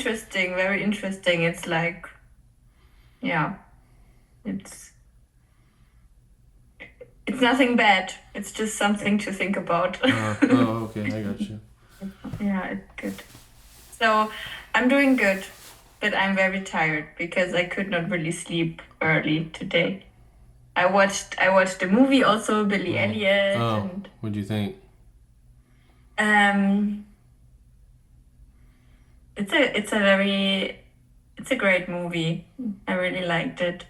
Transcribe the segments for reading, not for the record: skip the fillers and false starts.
interesting, very interesting. It's like, yeah, it's it's nothing bad. It's just something to think about. Okay, I got you. Yeah, it's good. So I'm doing good, but I'm very tired because I could not really sleep early today. I watched the movie also, Billy Elliot, and What'd you think? um, it's a great movie. I really liked it.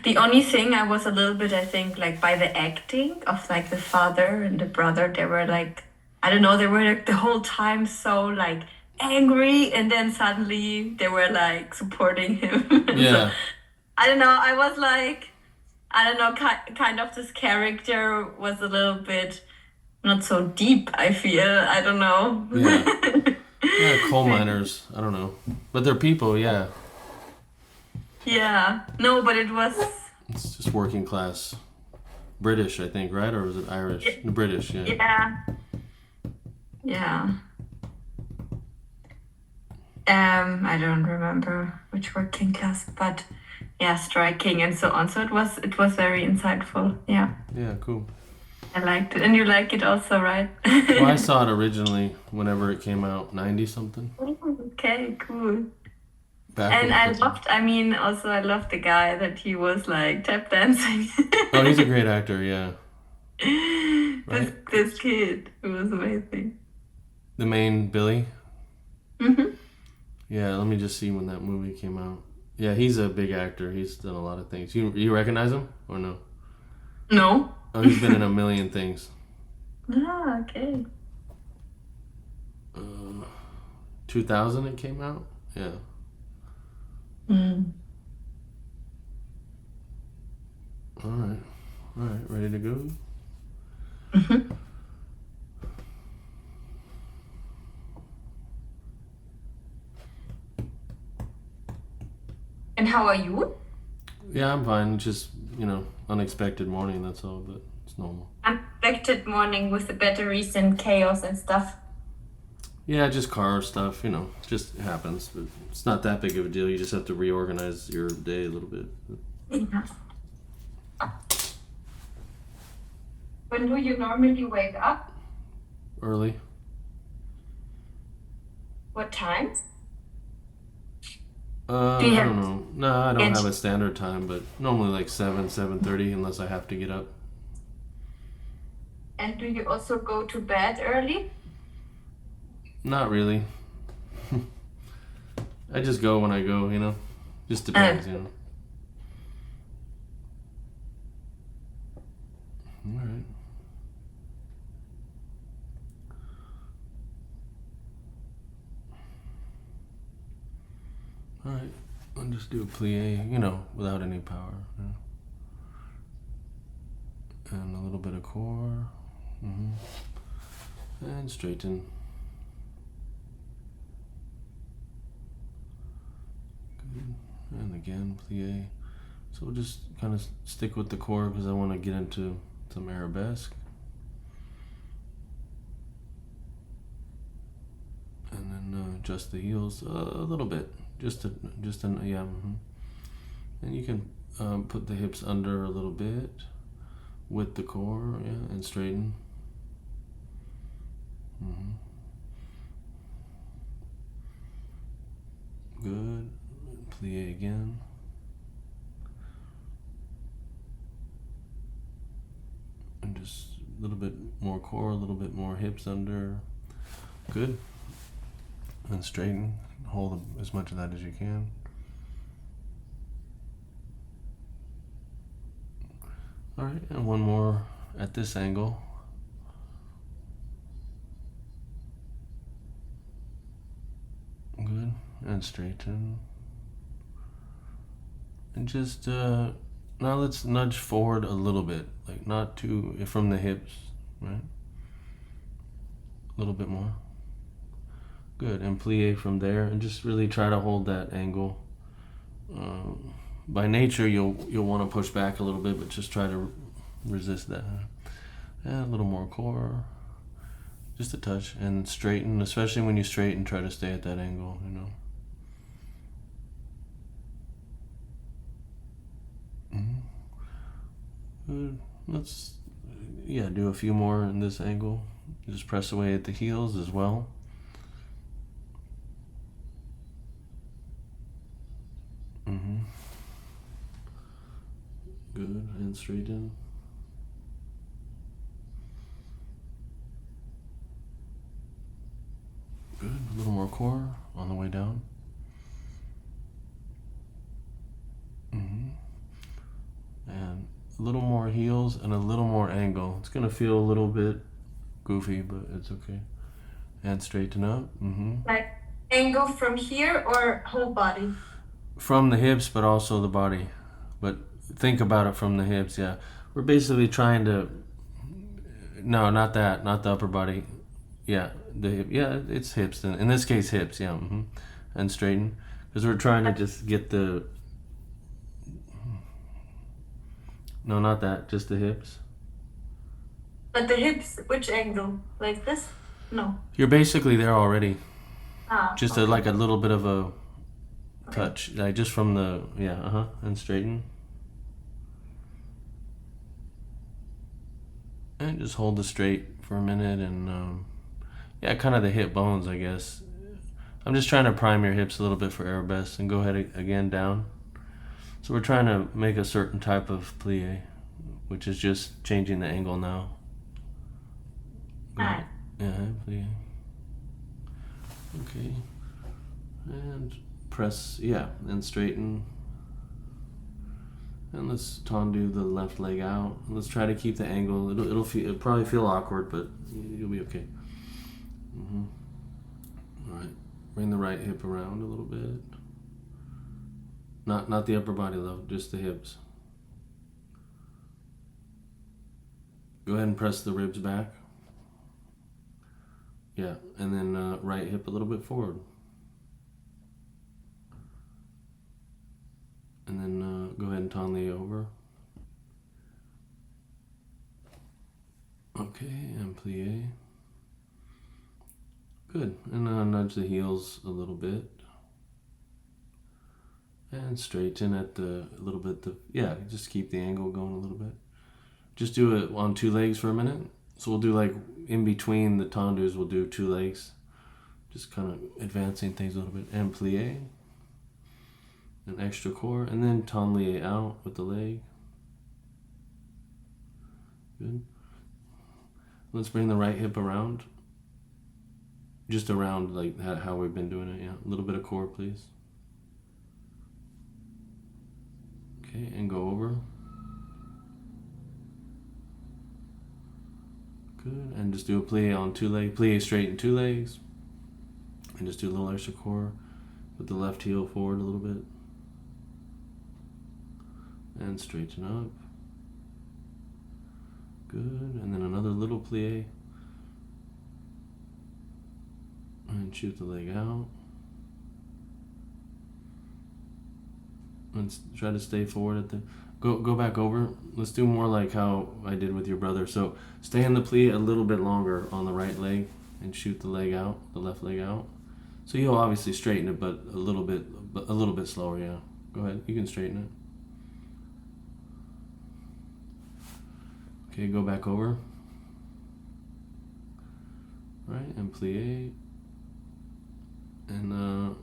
The only thing I was a little bit, I think, like by the acting of like the father and the brother, they were like, I don't know, they were like the whole time so like angry, and then suddenly they were like supporting him. So Yeah. I don't know. I was like, I don't know, kind of this character was a little bit not so deep, I feel. I don't know. Yeah. Yeah, coal miners. I don't know. But they're people, yeah. Yeah. No, but it was. It's just working class. British, I think, right? Or was it Irish? British, yeah. Yeah. Yeah. I don't remember which working class, but yeah, striking and so on. So it was very insightful. Yeah. Yeah, cool. I liked it. And you like it also, right? Well, I saw it originally whenever it came out, 90 something. Okay, cool. Back And when I loved, I mean, also I loved the guy that he was like tap dancing. Oh, he's a great actor, yeah. This Right? this kid who was amazing. The main Billy. Hmm. Yeah, let me just see when that movie came out. Yeah, he's a big actor. He's done a lot of things. You recognize him or no? No. Oh, he's been in a million things. Ah, okay. 2000 it came out? Yeah. Mm. All right. All right, ready to go? Hmm. And how are you? Yeah, I'm fine. Just, unexpected morning, that's all, but it's normal. Unexpected morning with the batteries and chaos and stuff. Yeah, just car stuff, just happens. But it's not that big of a deal. You just have to reorganize your day a little bit. Yeah. When do you normally wake up? Early. What time? I Do you don't have know. No, I don't and have a standard time, but normally like 7:30, unless I have to get up. and do you also go to bed early? Not really. I just go when I go. Just depends. All right. All right. I'll just do a plie, without any power. And a little bit of core. And straighten. Good. And again, plie. So we'll just kind of stick with the core because I want to get into some arabesque. And then adjust the heels a little bit. Yeah. And you can put the hips under a little bit with the core, yeah, and straighten. Good. Plie again. And just a little bit more core, a little bit more hips under. Good. And straighten. Hold as much of that as you can. All right, and one more at this angle. Good. And straighten. And just now let's nudge forward a little bit, like not too from the hips, right? A little bit more. Good. And plie from there, and just really try to hold that angle. By nature, you'll want to push back a little bit, but just try to resist that. And a little more core, just a touch, and straighten. Especially when you straighten, try to stay at that angle. Let's, do a few more in this angle. Just press away at the heels as well. Good, and straighten. Good, a little more core on the way down. And a little more heels and a little more angle. It's gonna feel a little bit goofy, but it's okay. And straighten up. Like angle from here or whole body? From the hips, but also the body. But think about it from the hips, yeah. We're basically trying to... No, not that. Not the upper body. Yeah, the hip. Yeah, it's hips. In this case, hips, yeah. And straighten. Because we're trying to just get the... No, not that. Just the hips. But the hips, which angle? Like this? No. You're basically there already. Just okay. like a little bit of a touch. Like just from the... Yeah, and straighten. And just hold it straight for a minute and... kind of the hip bones, I guess. I'm just trying to prime your hips a little bit for arabesque, and go ahead again down. So we're trying to make a certain type of plie, which is just changing the angle now. Alright. Yeah, plie. Okay. And press, and straighten. And let's tendu the left leg out. Let's try to keep the angle. It'll probably feel awkward, but you'll be okay. All right. Bring the right hip around a little bit. Not the upper body though, just the hips. Go ahead and press the ribs back. Yeah, and then right hip a little bit forward. And then go ahead and tonley over. Okay, and plie. Good, and nudge the heels a little bit. And straighten at a little bit, just keep the angle going a little bit. Just do it on two legs for a minute. So we'll do like in between the tendus, we'll do two legs. Just kind of advancing things a little bit. And plie. An extra core. And then tonley out with the leg. Good. Let's bring the right hip around. Just around like how we've been doing it, yeah. A little bit of core, please. Okay, and go over. Good, and just do a plie on two legs. Plie straight in two legs. And just do a little extra core. Put the left heel forward a little bit. And straighten up. Good, and then another little plie. And shoot the leg out. And try to stay forward at the... Go back over. Let's do more like how I did with your brother. So stay in the plie a little bit longer on the right leg and shoot the leg out, the left leg out. So you'll obviously straighten it, but a little bit slower, yeah. Go ahead, you can straighten it. Okay, go back over. Right, and plie. And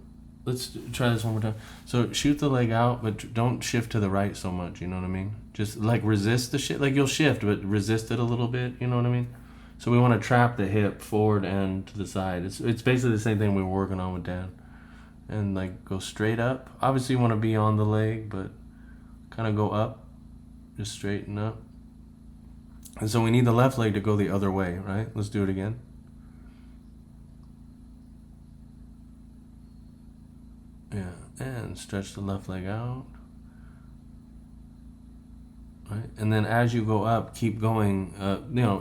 let's try this one more time. So shoot the leg out, but don't shift to the right so much, you know what I mean? Just like resist the shit. Like you'll shift, but resist it a little bit, you know what I mean? So we want to trap the hip forward and to the side. It's basically the same thing we were working on with Dan. And like go straight up. Obviously you want to be on the leg, but kind of go up. Just straighten up. And so we need the left leg to go the other way, right? Let's do it again. Yeah, and stretch the left leg out. Right, and then as you go up, keep going.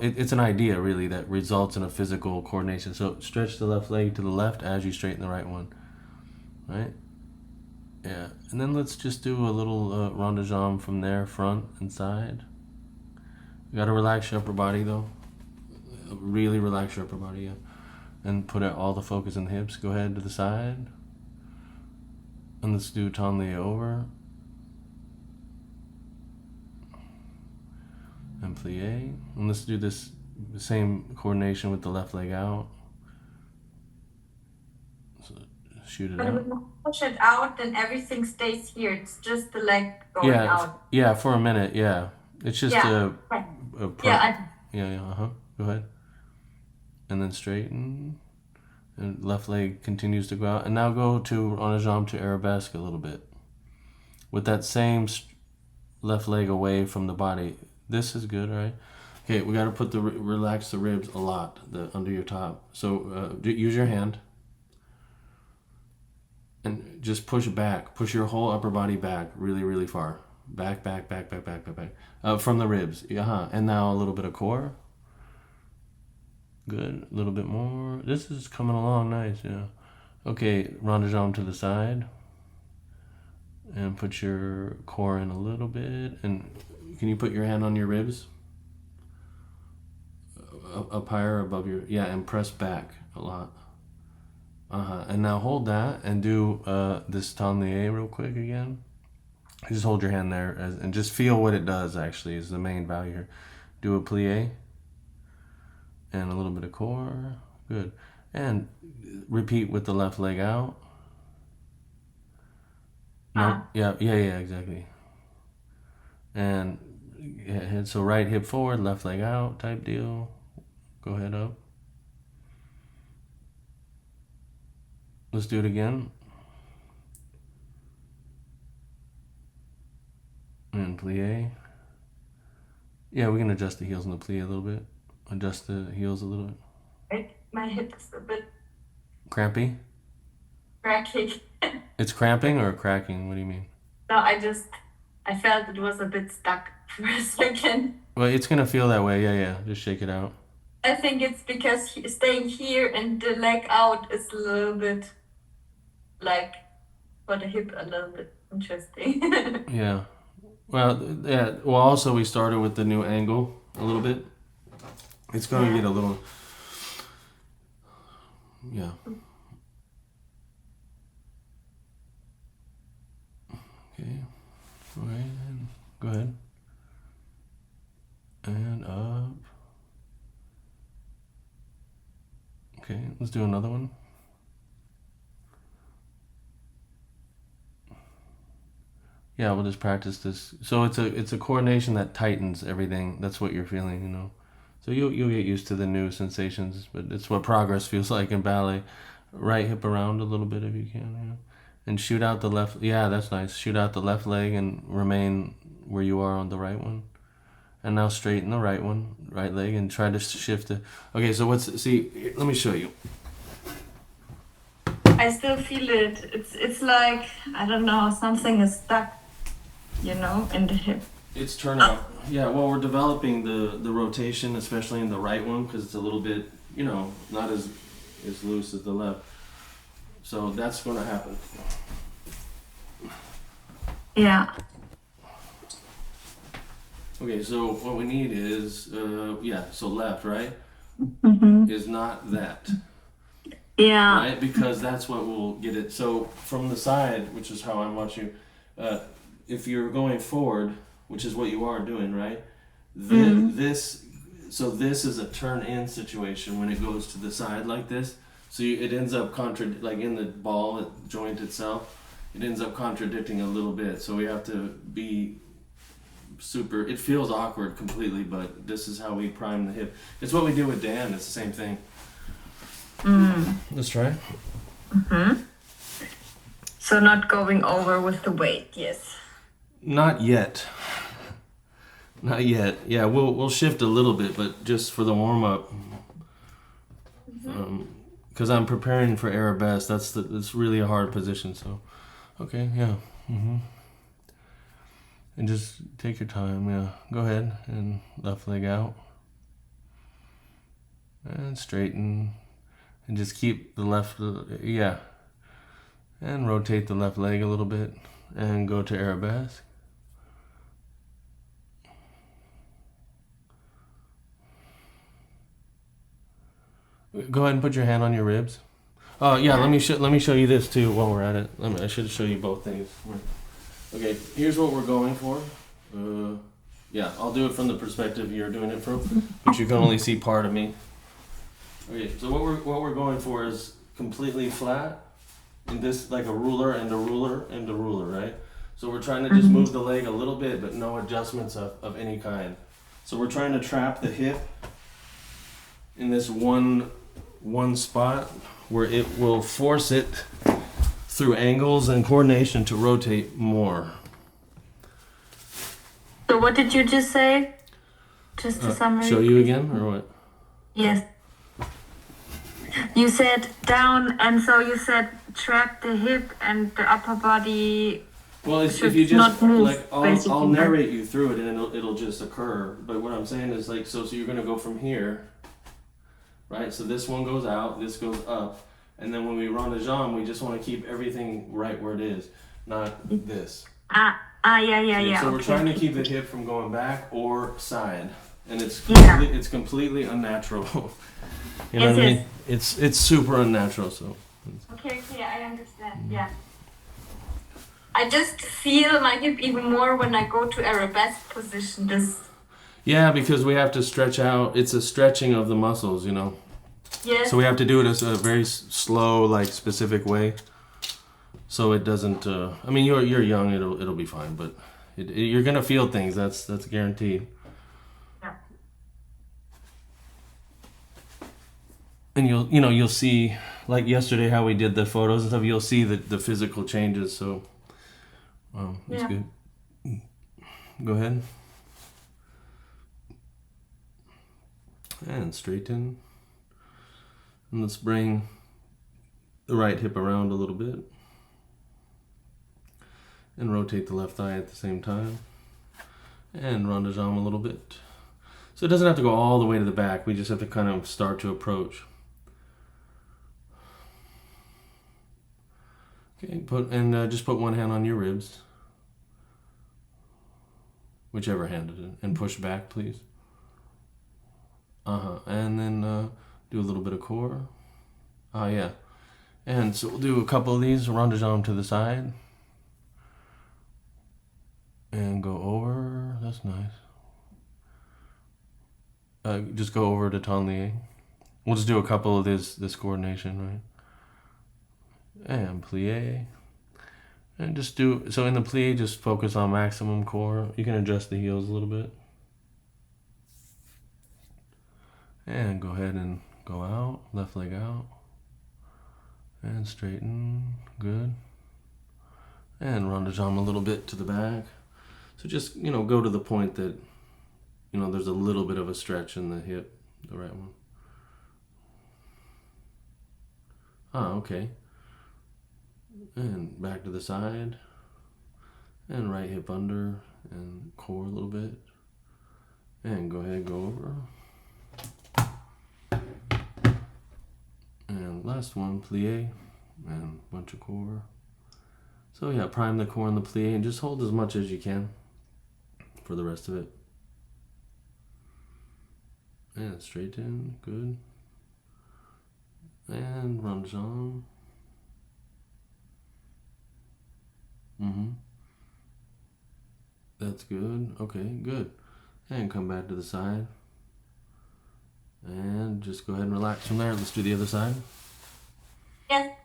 It's an idea really that results in a physical coordination. So stretch the left leg to the left as you straighten the right one. Right? Yeah, and then let's just do a little rond de jambe from there, front and side. You gotta relax your upper body though. Really relax your upper body, yeah. And put all the focus in the hips. Go ahead to the side. And let's do tonley over. And plie. And let's do this same coordination with the left leg out. So shoot it But out. when you push it out, then everything stays here. It's just the leg going out. Yeah, for a minute, yeah. It's just Yeah. Go ahead. And then straighten. And left leg continues to go out. And now go to en jambe to arabesque a little bit. With that same left leg away from the body. This is good, right? Okay, we got to put relax the ribs a lot, under your top. So use your hand. And just push back. Push your whole upper body back really, really far. Back. From the ribs. And now a little bit of core. Good. A little bit more. This is coming along nice, yeah. Okay, rond de jambe to the side. And put your core in a little bit. And can you put your hand on your ribs? Up higher above your... Yeah, and press back a lot. And now hold that and do this tablier real quick again. Just hold your hand there and just feel what it does, actually, is the main value here. Do a plie. And a little bit of core. Good. And repeat with the left leg out. No. Yeah, exactly. And head, so right hip forward, left leg out type deal. Go ahead up. Let's do it again. And plie. Yeah, we can adjust the heels in the plie a little bit. Adjust the heels a little bit. Right? My hip is a bit crampy. Cracking. It's cramping or cracking? What do you mean? No, I felt it was a bit stuck for a second. Well, it's gonna feel that way. Yeah. Just shake it out. I think it's because staying here and the leg out is a little bit like for the hip a little bit interesting. Yeah. Well, yeah. Well, also we started with the new angle a little bit. It's gonna get a little. Yeah. Okay. Right. Go ahead. And up. Okay, let's do another one. Yeah, we'll just practice this. So it's a coordination that tightens everything. That's what you're feeling, you know. So you'll get used to the new sensations, but it's what progress feels like in ballet. Right hip around a little bit if you can, yeah. And shoot out the left. Yeah, that's nice. Shoot out the left leg and remain where you are on the right one. And now straighten the right one, right leg, and try to shift it. Okay, so let me show you. I still feel it. It's like, I don't know, something is stuck, you know, in the hip. It's turning up. Yeah, well, we're developing the rotation, especially in the right one, because it's a little bit, you know, not as loose as the left. So that's going to happen. Yeah. Okay, so what we need is, so left, right? Mm-hmm. Is not that. Yeah. Right? Because that's what will get it. So from the side, which is how I'm watching, if you're going forward, which is what you are doing, right? This is a turn-in situation when it goes to the side like this. So it ends up like in the ball joint itself, it ends up contradicting a little bit. So we have to be super. It feels awkward completely, but this is how we prime the hip. It's what we do with Dan. It's the same thing. Let's try. So not going over with the weight, yes. Not yet. Not yet. Yeah, we'll shift a little bit, but just for the warm up. Because I'm preparing for arabesque. It's really a hard position. So, okay, yeah. And just take your time. Yeah, go ahead and left leg out, and straighten, and just keep the left. Yeah, and rotate the left leg a little bit, and go to arabesque. Go ahead and put your hand on your ribs. Oh yeah, let me show you this too while we're at it. I should show you both things. Okay, here's what we're going for. Yeah, I'll do it from the perspective you're doing it from, but you can only see part of me. Okay, so what we're going for is completely flat, in this like a ruler and a ruler and a ruler, right? So we're trying to just move the leg a little bit, but no adjustments of any kind. So we're trying to trap the hip in this one spot where it will force it through angles and coordination to rotate more. So what did you just say? Just to summary. Show you again, or what? Yes. You said down, and so you said trap the hip and the upper body. Well, if should you not just move, like, I'll basically. narrate you through it, and it'll just occur. But what I'm saying is like, so you're gonna go from here, right? So this one goes out, this goes up, and then when we run the jambe, we just want to keep everything right where it is, not this. Yeah. So we're Okay. trying to keep the hip from going back or side, and it's Yeah. it's completely unnatural. You know Yes, what I mean? yes. It's super unnatural. So Okay, I understand. Yeah. I just feel my hip even more when I go to arabesque position. yeah, because we have to stretch out. It's a stretching of the muscles, you know. Yes. So we have to do it as a very slow, like specific way. So it doesn't. I mean, you're young. It'll be fine, but you're gonna feel things. That's guaranteed. Yeah. And you'll see, like yesterday how we did the photos and stuff. You'll see the physical changes. So, that's Yeah. good. Go ahead. And straighten. And let's bring the right hip around a little bit. And rotate the left thigh at the same time. And rond de jambe a little bit. So it doesn't have to go all the way to the back. We just have to kind of start to approach. Okay, just put one hand on your ribs. Whichever hand it is. And push back, please. And then do a little bit of core. Yeah. And so we'll do a couple of these. Rond de jambe to the side. And go over. That's nice. Just go over to Tonlier. We'll just do a couple of this coordination, right? And plie. And just do, so in the plie, just focus on maximum core. You can adjust the heels a little bit. And go ahead and go out, left leg out. And straighten, good. And rond de jambe a little bit to the back. So just, go to the point that, there's a little bit of a stretch in the hip, the right one. Okay. And back to the side. And right hip under, and core a little bit. And go ahead, go over. And last one, plie, and bunch of core. So yeah, prime the core in the plie, and just hold as much as you can for the rest of it. And straighten, good. And rond de jambe. That's good. Okay, good. And come back to the side. And just go ahead and relax from there. Let's do the other side. Yes.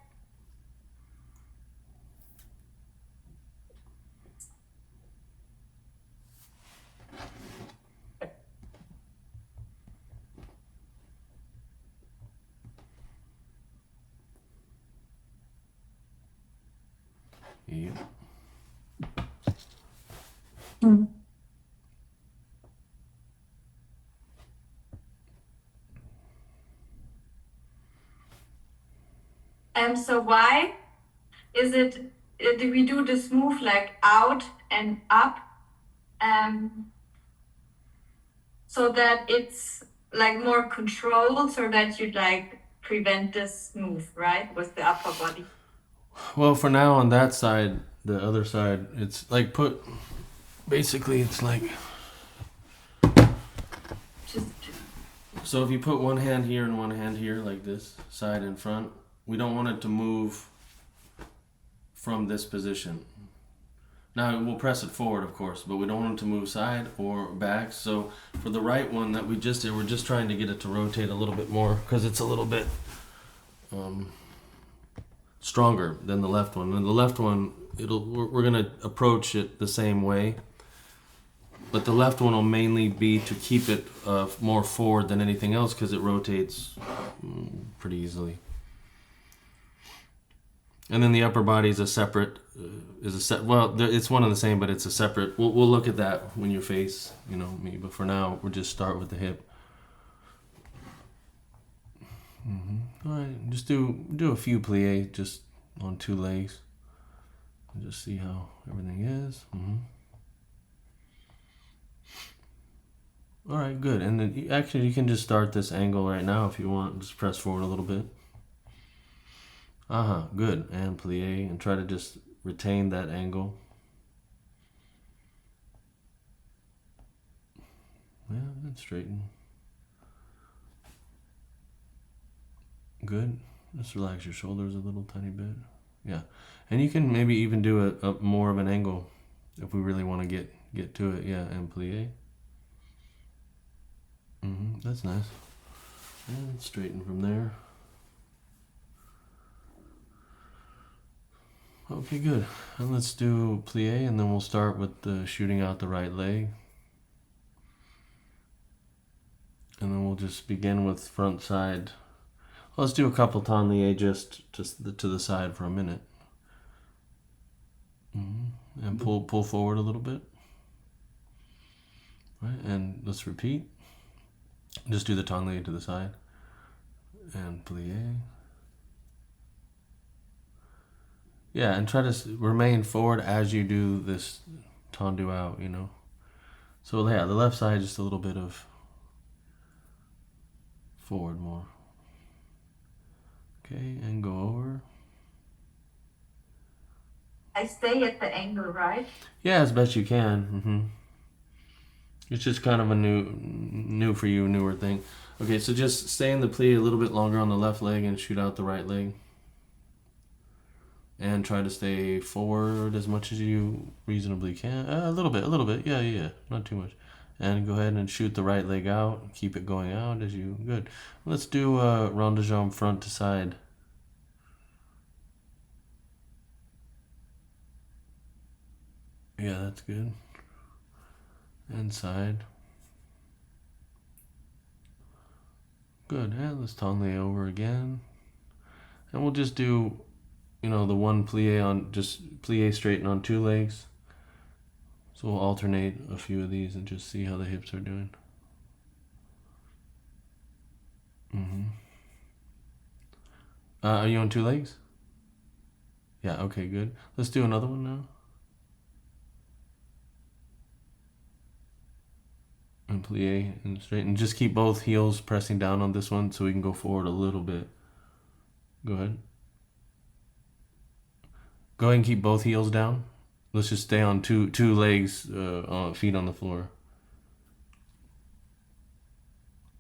Yeah. So why is it? Do we do this move like out and up, so that it's like more controlled, so that you like prevent this move, right, with the upper body? Well, for now on that side, the other side, it's like basically it's like, Just so if you put one hand here and one hand here like this, side and front, we don't want it to move from this position. Now we'll press it forward, of course, but we don't want it to move side or back. So for the right one that we just did, we're just trying to get it to rotate a little bit more because it's a little bit stronger than the left one. And the left one, we're gonna approach it the same way, but the left one will mainly be to keep it more forward than anything else because it rotates pretty easily. And then the upper body is a separate, it's one and the same, but it's a separate. We'll look at that when you face, me. But for now, we'll just start with the hip. All right, just do a few pliés just on 2 legs, and just see how everything is. All right, good. And then actually, you can just start this angle right now if you want. Just press forward a little bit. Good. And plie, and try to just retain that angle. Yeah, and straighten. Good. Just relax your shoulders a little tiny bit. Yeah. And you can maybe even do a more of an angle if we really want to get to it. Yeah, and plie. That's nice. And straighten from there. Okay, good. And let's do plie, and then we'll start with the shooting out the right leg. And then we'll just begin with front side. Let's do a couple tablier just to the side for a minute. And pull forward a little bit. Right, and let's repeat. Just do the tablier to the side. And plie. Yeah, and try to remain forward as you do this tendu out, So yeah, the left side, just a little bit of forward more. Okay, and go over. I stay at the angle, right? Yeah, as best you can. It's just kind of a new for you, newer thing. Okay, so just stay in the plie a little bit longer on the left leg and shoot out the right leg. And try to stay forward as much as you reasonably can. A little bit. Yeah. Not too much. And go ahead and shoot the right leg out. Keep it going out as you... Good. Let's do a rond de jambe front to side. Yeah, that's good. And side. Good. And let's tablier over again. And we'll just do... the one plie on, just plie straighten on 2 legs. So we'll alternate a few of these and just see how the hips are doing. Are you on 2 legs? Yeah, okay, good. Let's do another one now. And plie and straighten. Just keep both heels pressing down on this one so we can go forward a little bit. Go ahead. Go ahead and keep both heels down. Let's just stay on two legs, feet on the floor.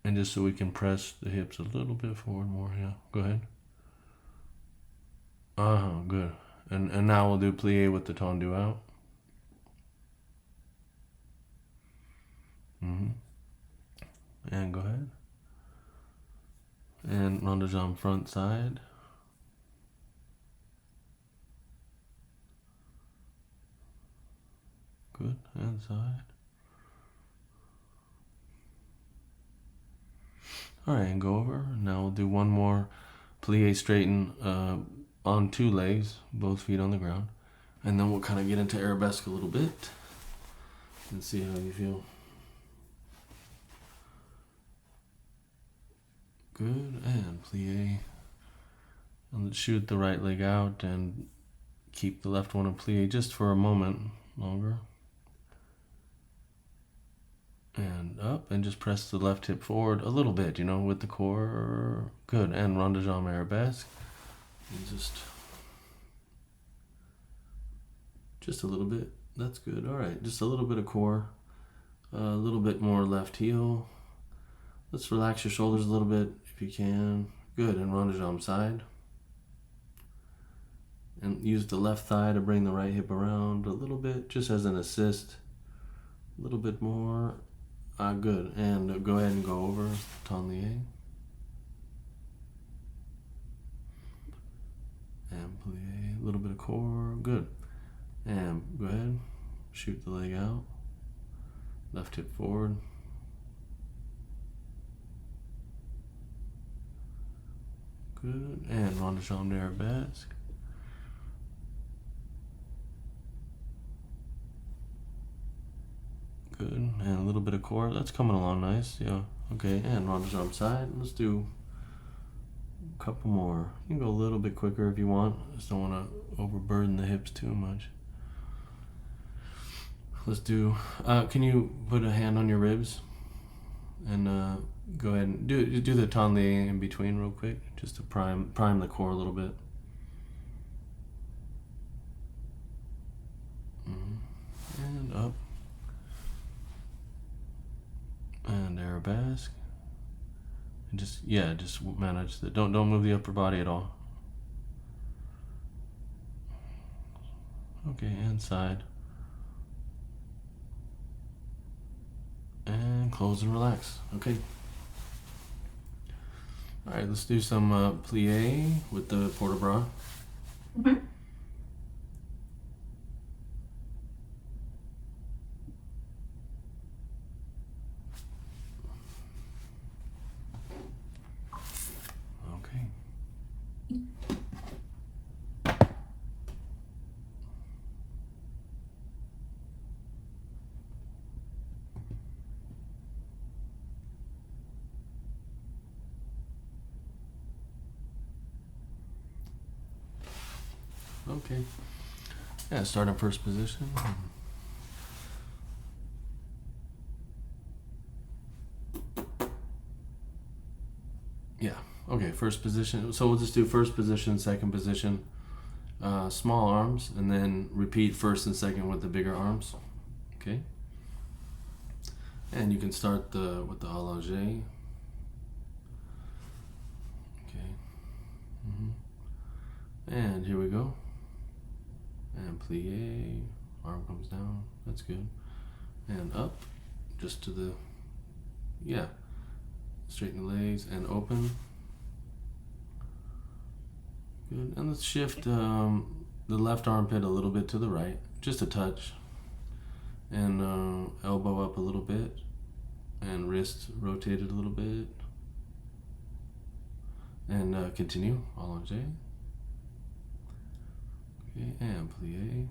And just so we can press the hips a little bit forward more. Yeah, go ahead. Good. And now we'll do plie with the tendu out. And go ahead. And rond de jambe front side. Good, and side. Alright, and go over. Now we'll do one more plie straighten on 2 legs, both feet on the ground. And then we'll kind of get into arabesque a little bit and see how you feel. Good, and plie. And let's shoot the right leg out and keep the left one in plie just for a moment longer. And up, and just press the left hip forward a little bit, with the core. Good, and rond de jambe arabesque. And just a little bit. That's good. All right, just a little bit of core. A little bit more left heel. Let's relax your shoulders a little bit if you can. Good, and rond de jambe side. And use the left thigh to bring the right hip around a little bit, just as an assist. A little bit more. Good. And go ahead and go over Tanlier. And plie. A little bit of core. Good. And go ahead. Shoot the leg out. Left hip forward. Good. And rond de jambe d'arabesque. Good. And a little bit of core. That's coming along nice. Yeah. Okay. And rond de jambe side. Let's do a couple more. You can go a little bit quicker if you want. Just don't want to overburden the hips too much. Let's do. Can you put a hand on your ribs and go ahead and do the Tanlier in between real quick, just to prime the core a little bit. And up. And arabesque. And just manage the don't move the upper body at all. Okay, and side. And close and relax. Okay. All right, let's do some plie with the port de bras. Mm-hmm. Okay. Okay. Yeah, start in first position. Yeah. Okay, first position. So we'll just do first position, second position, small arms, and then repeat first and second with the bigger arms. Okay. And you can start with the allongé. Okay. And here we go. And plie, arm comes down. That's good. And up, just to the, straighten the legs and open. Good. And let's shift the left armpit a little bit to the right, just a touch. And elbow up a little bit, and wrist rotated a little bit. And continue, allongé. Okay, and plie.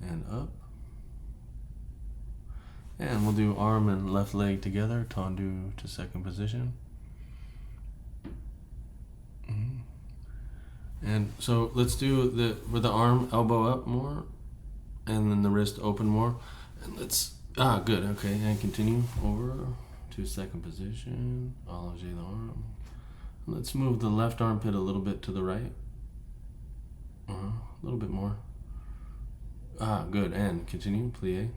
And up. And we'll do arm and left leg together, tendu to second position. And so let's do with the arm elbow up more, and then the wrist open more. And let's, good, okay, and continue over to second position, allongé the arm. Let's move the left armpit a little bit to the right. A little bit more. Good, and continue, plie.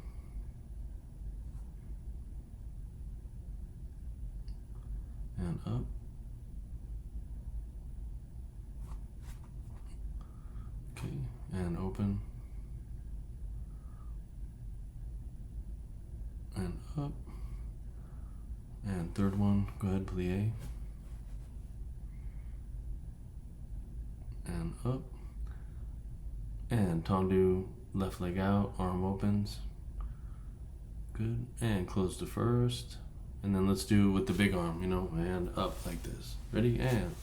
And up. Okay, and open. And up. And third one, go ahead, plie. And up. And tendu, left leg out, arm opens. Good. And close to first. And then let's do with the big arm, and up like this. Ready? And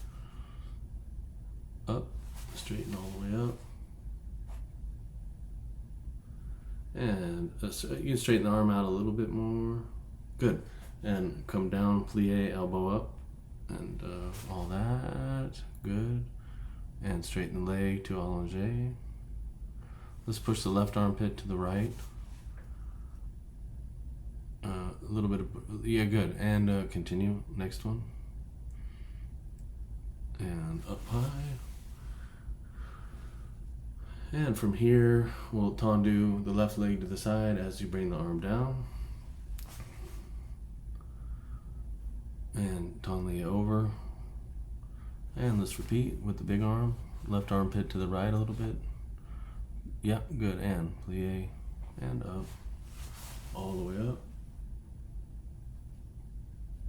up. Straighten all the way up. And you can straighten the arm out a little bit more. Good. And come down, plie, elbow up. And all that. Good. And straighten the leg to allongé. Let's push the left armpit to the right. A little bit of, good. And continue. Next one. And up high. And from here, we'll tendu the left leg to the side as you bring the arm down. And Tanlier over. And let's repeat with the big arm. Left armpit to the right a little bit. Yep, good. And plie and up. All the way up.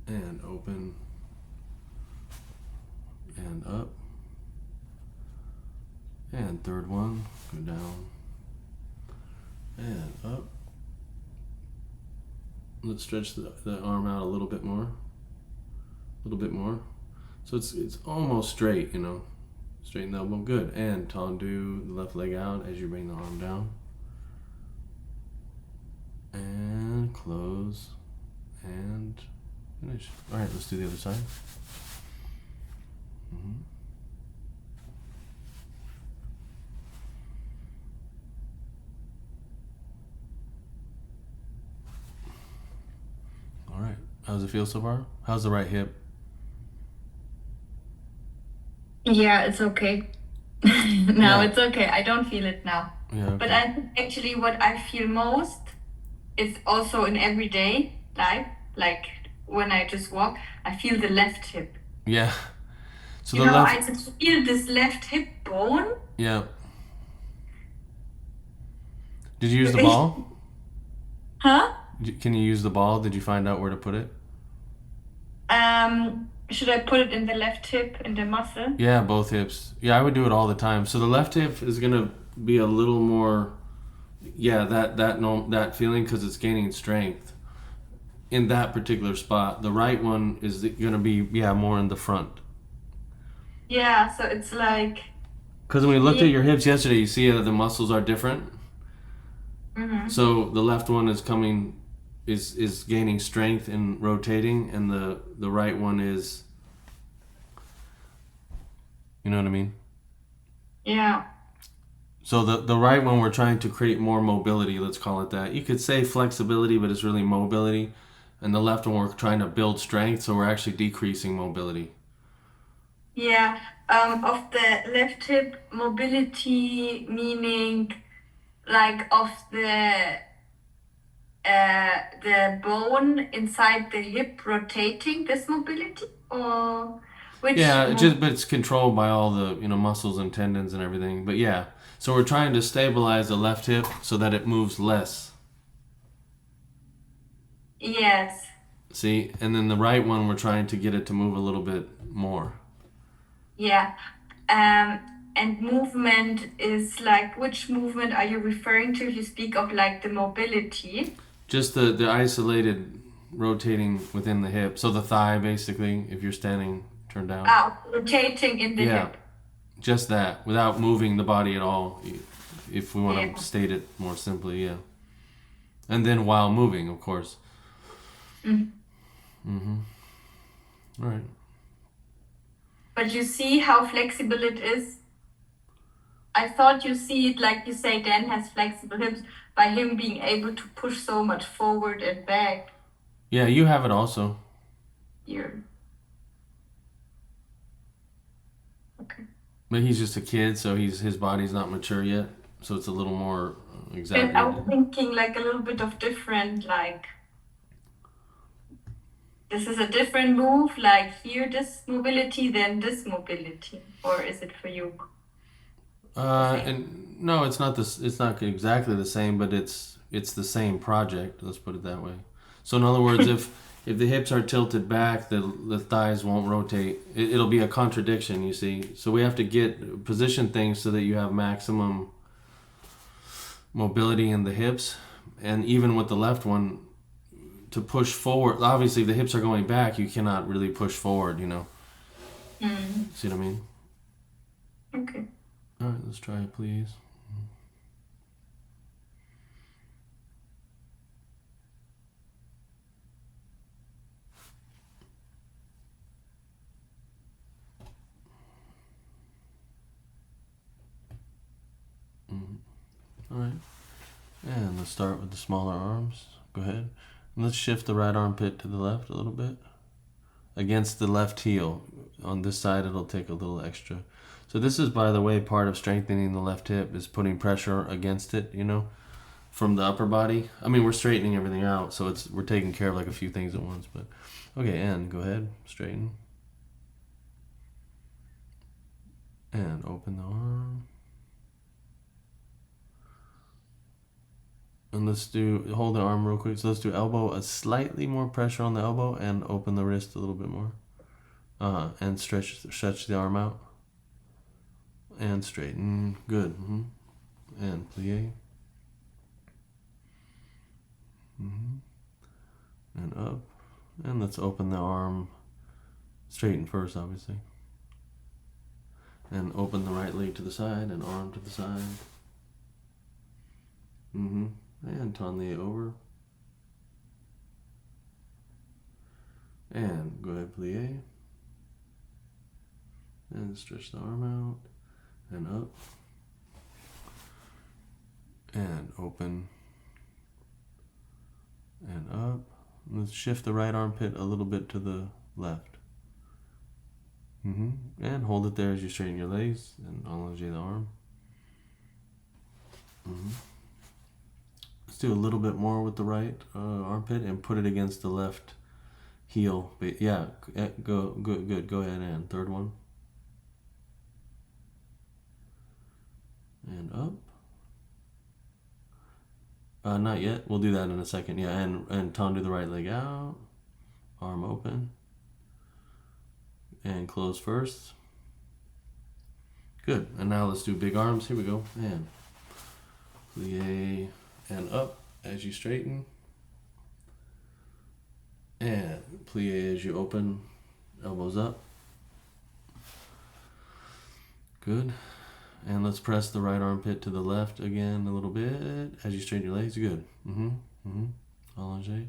And open. And up. And third one. Go down. And up. Let's stretch the arm out a little bit more. A little bit more. So it's almost straight, you know. Straighten the elbow. Good. And tendu the left leg out as you bring the arm down. And close. And finish. Alright, let's do the other side. Mm-hmm. Alright. How does it feel so far? How's the right hip? Yeah, it's okay. Now Yeah. it's okay. I don't feel it now. Yeah, But okay. I think actually what I feel most is also in everyday life, like when I just walk, I feel the left hip. Yeah. So You the know, left. I just feel this left hip bone. Yeah. Did you use the ball? Huh? Can you use the ball? Did you find out where to put it? Should I put it in the left hip in the muscle? Yeah, both hips. Yeah, I would do it all the time. So the left hip is gonna be a little more, yeah, that feeling because it's gaining strength in that particular spot. The right one is gonna be more in the front. Yeah, so it's like, Because when we looked at your hips yesterday, you see that the muscles are different. So the left one is gaining strength and rotating, and the right one is, you know what I mean? yeah. So the right one, we're trying to create more mobility, let's call it that. You could say flexibility, but it's really mobility. And the left one, we're trying to build strength, so we're actually decreasing mobility. Yeah, of the left hip mobility, meaning like of the bone inside the hip rotating this mobility, or which Yeah, but it's controlled by all the muscles and tendons and everything. But yeah, so we're trying to stabilize the left hip so that it moves less. yes. See, and then the right one, we're trying to get it to move a little bit more. Yeah. And movement is like, which movement are you referring to if you speak of like the mobility? Just the isolated rotating within the hip. So the thigh, basically, if you're standing turned down. Rotating in the hip. Just that, without moving the body at all, if we want to state it more simply, yeah. And then while moving, of course. All right. But you see how flexible it is? I thought you see it like you say Dan has flexible hips by him being able to push so much forward and back. Yeah, you have it also. Here. Okay. But he's just a kid, so his body's not mature yet, so it's a little more And I exaggerated. was thinking like a little bit of different, like this is a different move, like here this mobility, then this mobility, or is it for you? And no, it's not this. It's not exactly the same, but it's the same project. Let's put it that way. So in other words, if the hips are tilted back, the thighs won't rotate. It'll be a contradiction, you see. So we have to position things so that you have maximum mobility in the hips, and even with the left one, to push forward. Obviously, if the hips are going back, you cannot really push forward. See what I mean? Okay. All right, let's try it, please. All right, and let's start with the smaller arms. Go ahead. And let's shift the right armpit to the left a little bit. Against the left heel. On this side, it'll take a little extra. So this is, by the way, part of strengthening the left hip is putting pressure against it, from the upper body. I mean, we're straightening everything out, so we're taking care of like a few things at once. But okay, and go ahead, straighten. And open the arm. And hold the arm real quick. So let's do elbow, a slightly more pressure on the elbow, and open the wrist a little bit more. And stretch the arm out. And straighten. Good. And plie. And up. And let's open the arm. Straighten first, obviously. And open the right leg to the side and arm to the side. And tonlie over. And go ahead, plie. And stretch the arm out and up. And open and up. Let's shift the right armpit a little bit to the left. And hold it there as you straighten your legs and allonge the arm. Let's do a little bit more with the right armpit and put it against the left heel. Yeah, good. Go ahead and third one. And up. Not yet. We'll do that in a second. Yeah, and tendu the right leg out. Arm open. And close first. Good. And now let's do big arms. Here we go. And plie and up as you straighten. And plie as you open. Elbows up. Good. And let's press the right armpit to the left again a little bit as you straighten your legs. Good. Allonge.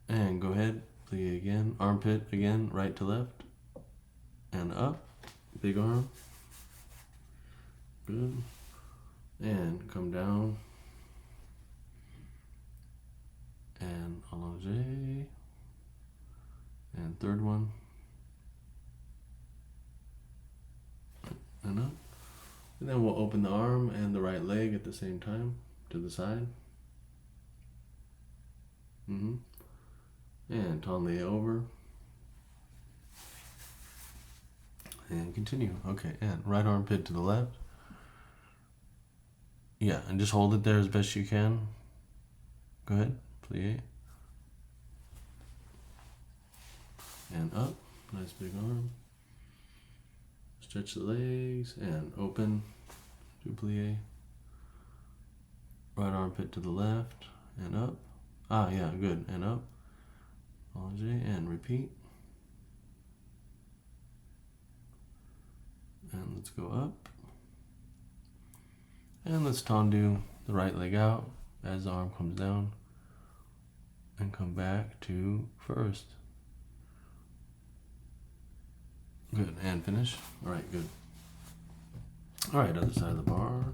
And go ahead. Plie again. Armpit again. Right to left. And up. Big arm. Good. And come down. And allonge. And third one. And up. And then we'll open the arm and the right leg at the same time to the side. And tonlie over. And continue. Okay, and right armpit to the left. Yeah, and just hold it there as best you can. Go ahead, plie. And up. Nice big arm. Stretch the legs and open. Do plie. Right armpit to the left and up. Yeah, good. And up. Allonge and repeat. And let's go up. And let's tendu the right leg out as the arm comes down. And come back to first. Good, and finish. All right, good. All right, other side of the bar.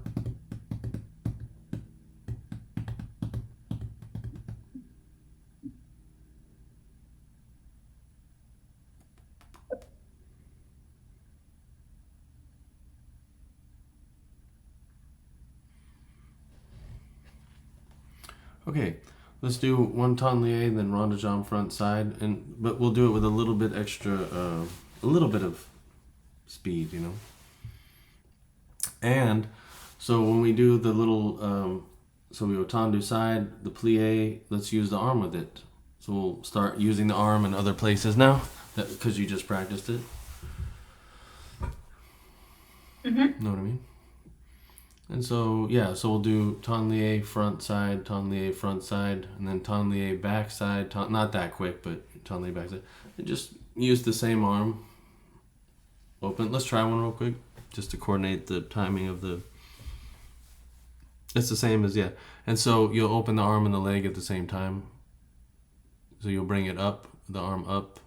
Okay, let's do one tonlie, then rond de jambe front side, but we'll do it with a little bit extra, a little bit of speed, you know. And so when we do the little, so we go tendu side, the plie, let's use the arm with it. So we'll start using the arm in other places now, because you just practiced it. Know what I mean? And so, yeah, so we'll do tonlie front side, and then tonlie back side, not that quick, but tonlie back side. And just use the same arm. Open. Let's try one real quick, just to coordinate the timing of the... It's the same as, yeah. And so you'll open the arm and the leg at the same time. So you'll bring it up, the arm up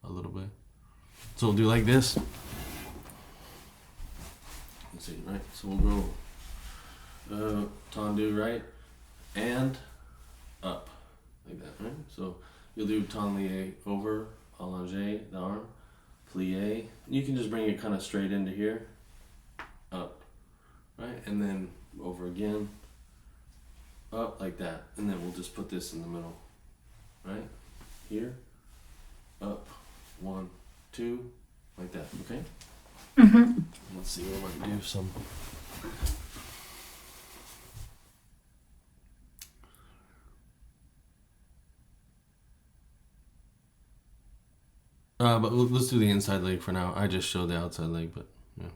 a little bit. So we'll do like this. Let's see, right? So we'll go... tendu right and up like that, right? So you'll do tonlie over, allonge the arm, plie. You can just bring it kind of straight into here, up, right? And then over again, up like that. And then we'll just put this in the middle, right? Here, up, 1, 2, like that, okay? Let's Let's see, we might do some. But let's do the inside leg for now. I just showed the outside leg, but yeah.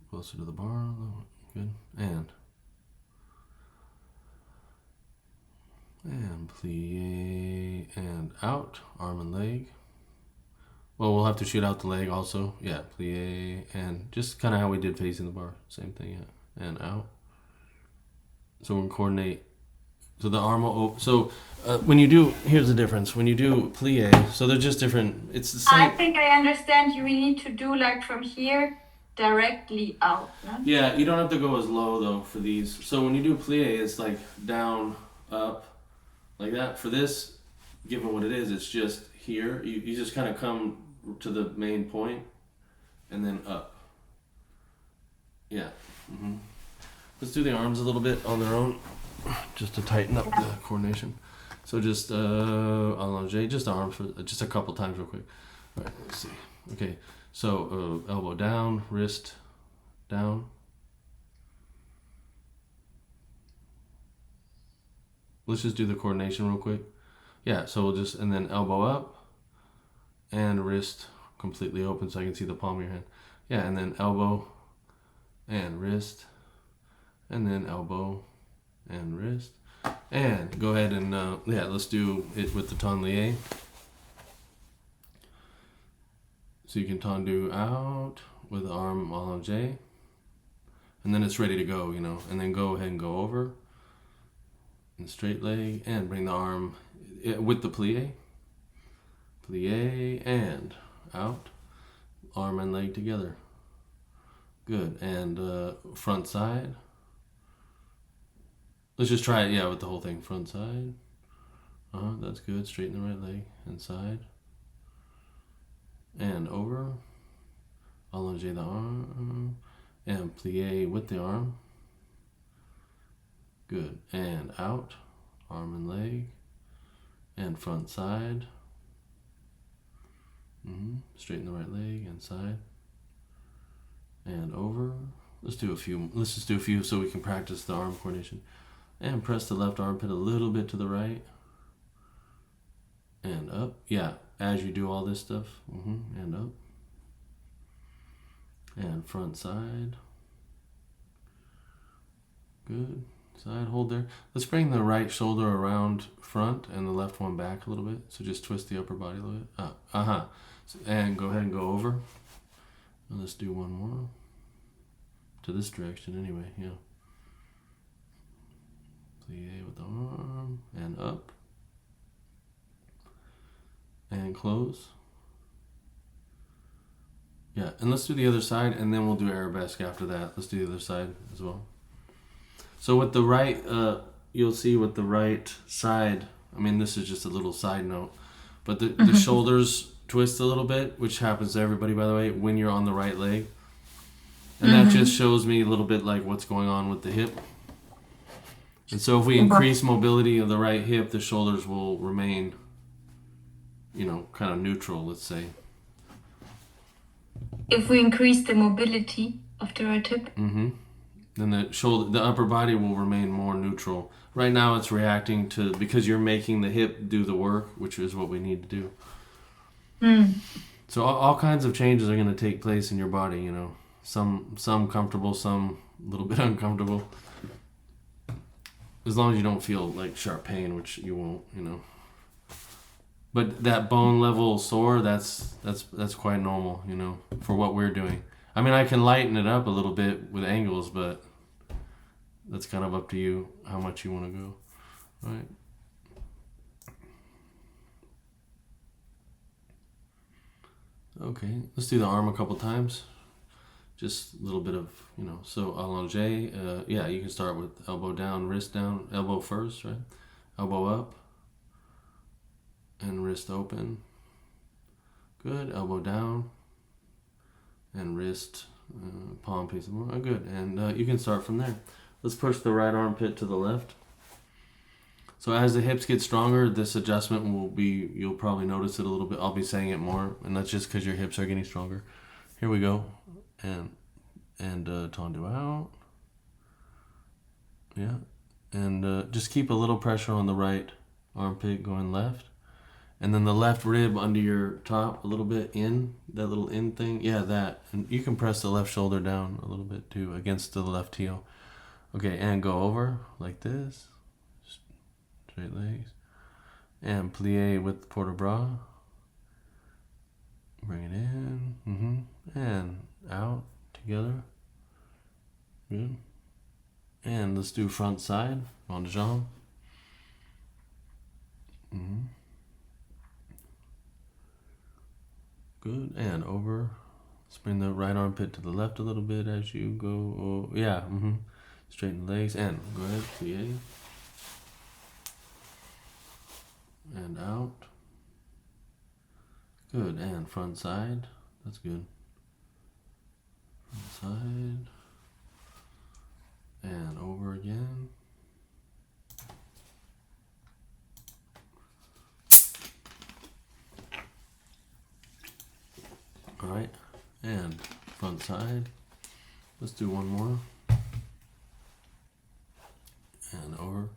Closer to the bar. Good. And plie and out. Arm and leg. Well, we'll have to shoot out the leg also. Yeah, plie and just kind of how we did facing the bar. Same thing, yeah. And out. So we'll coordinate. So the arm will. So when you do, here's the difference. When you do plie, so they're just different. It's the same. I think I understand. We need to do like from here directly out. No? Yeah, you don't have to go as low though for these. So when you do plie, it's like down, up, like that. For this, given what it is, it's just here. You just kind of come to the main point and then up. Yeah. Mm-hmm. Let's do the arms a little bit on their own, just to tighten up the coordination. So just allongé, just arms for just a couple times real quick. All right, let's see. Okay, so elbow down, wrist down. Let's just do the coordination real quick. Yeah, so we'll just, and then elbow up and wrist completely open so I can see the palm of your hand. Yeah, and then elbow and wrist, and then elbow and wrist. And go ahead and, yeah, let's do it with the tendu. So you can tendu out with the arm allongé. And then it's ready to go, you know. And then go ahead and go over. And straight leg. And bring the arm with the plie. Plie and out. Arm and leg together. Good. And front side. Let's just try it, yeah, with the whole thing. Front side. That's good. Straighten the right leg. And side. And over. Allongé the arm. And plie with the arm. Good. And out. Arm and leg. And front side. Straighten the right leg and side. And over. Let's do a few. Let's just do a few so we can practice the arm coordination. And press the left armpit a little bit to the right. And up. Yeah, as you do all this stuff. And up. And front side. Good. Side, hold there. Let's bring the right shoulder around front and the left one back a little bit. So just twist the upper body a little bit. Up. And go ahead and go over. And let's do one more. To this direction anyway, yeah. Plie with the arm and up and close. Yeah, and let's do the other side and then we'll do arabesque after that. Let's do the other side as well. So with the right, you'll see with the right side, I mean this is just a little side note, but the shoulders twist a little bit, which happens to everybody by the way, when you're on the right leg. And that just shows me a little bit like what's going on with the hip. And so if we increase mobility of the right hip, the shoulders will remain, you know, kind of neutral, let's say. If we increase the mobility of the right hip? Then the upper body will remain more neutral. Right now it's reacting to, because you're making the hip do the work, which is what we need to do. So all kinds of changes are going to take place in your body, you know. Some comfortable, some a little bit uncomfortable. As long as you don't feel like sharp pain, which you won't, you know. But that bone level sore, that's quite normal, you know, for what we're doing. I mean, I can lighten it up a little bit with angles, but that's kind of up to you how much you want to go. All right. Okay, let's do the arm a couple times. Just a little bit of, you know, so allongé, yeah, you can start with elbow down, wrist down, elbow first, right? Elbow up and wrist open. Good, elbow down and wrist, palm piece more. Oh, good, and you can start from there. Let's push the right armpit to the left. So as the hips get stronger, this adjustment will be, you'll probably notice it a little bit. I'll be saying it more, and that's just because your hips are getting stronger. Here we go. And and tendu out. Yeah, and just keep a little pressure on the right armpit going left. And then the left rib under your top a little bit in, that little in thing. Yeah, that. And you can press the left shoulder down a little bit too against the left heel. Okay, and go over like this. Straight legs. And plie with port de bras. Bring it in. And out together. Good. And let's do front side. On the jambe. Good. And over. Let's bring the right armpit to the left a little bit as you go. Oh, yeah. Straighten the legs. And go ahead. Plie. And out. Good. And front side. That's good. Front side. And over again. Alright, and front side. Let's do one more. And over.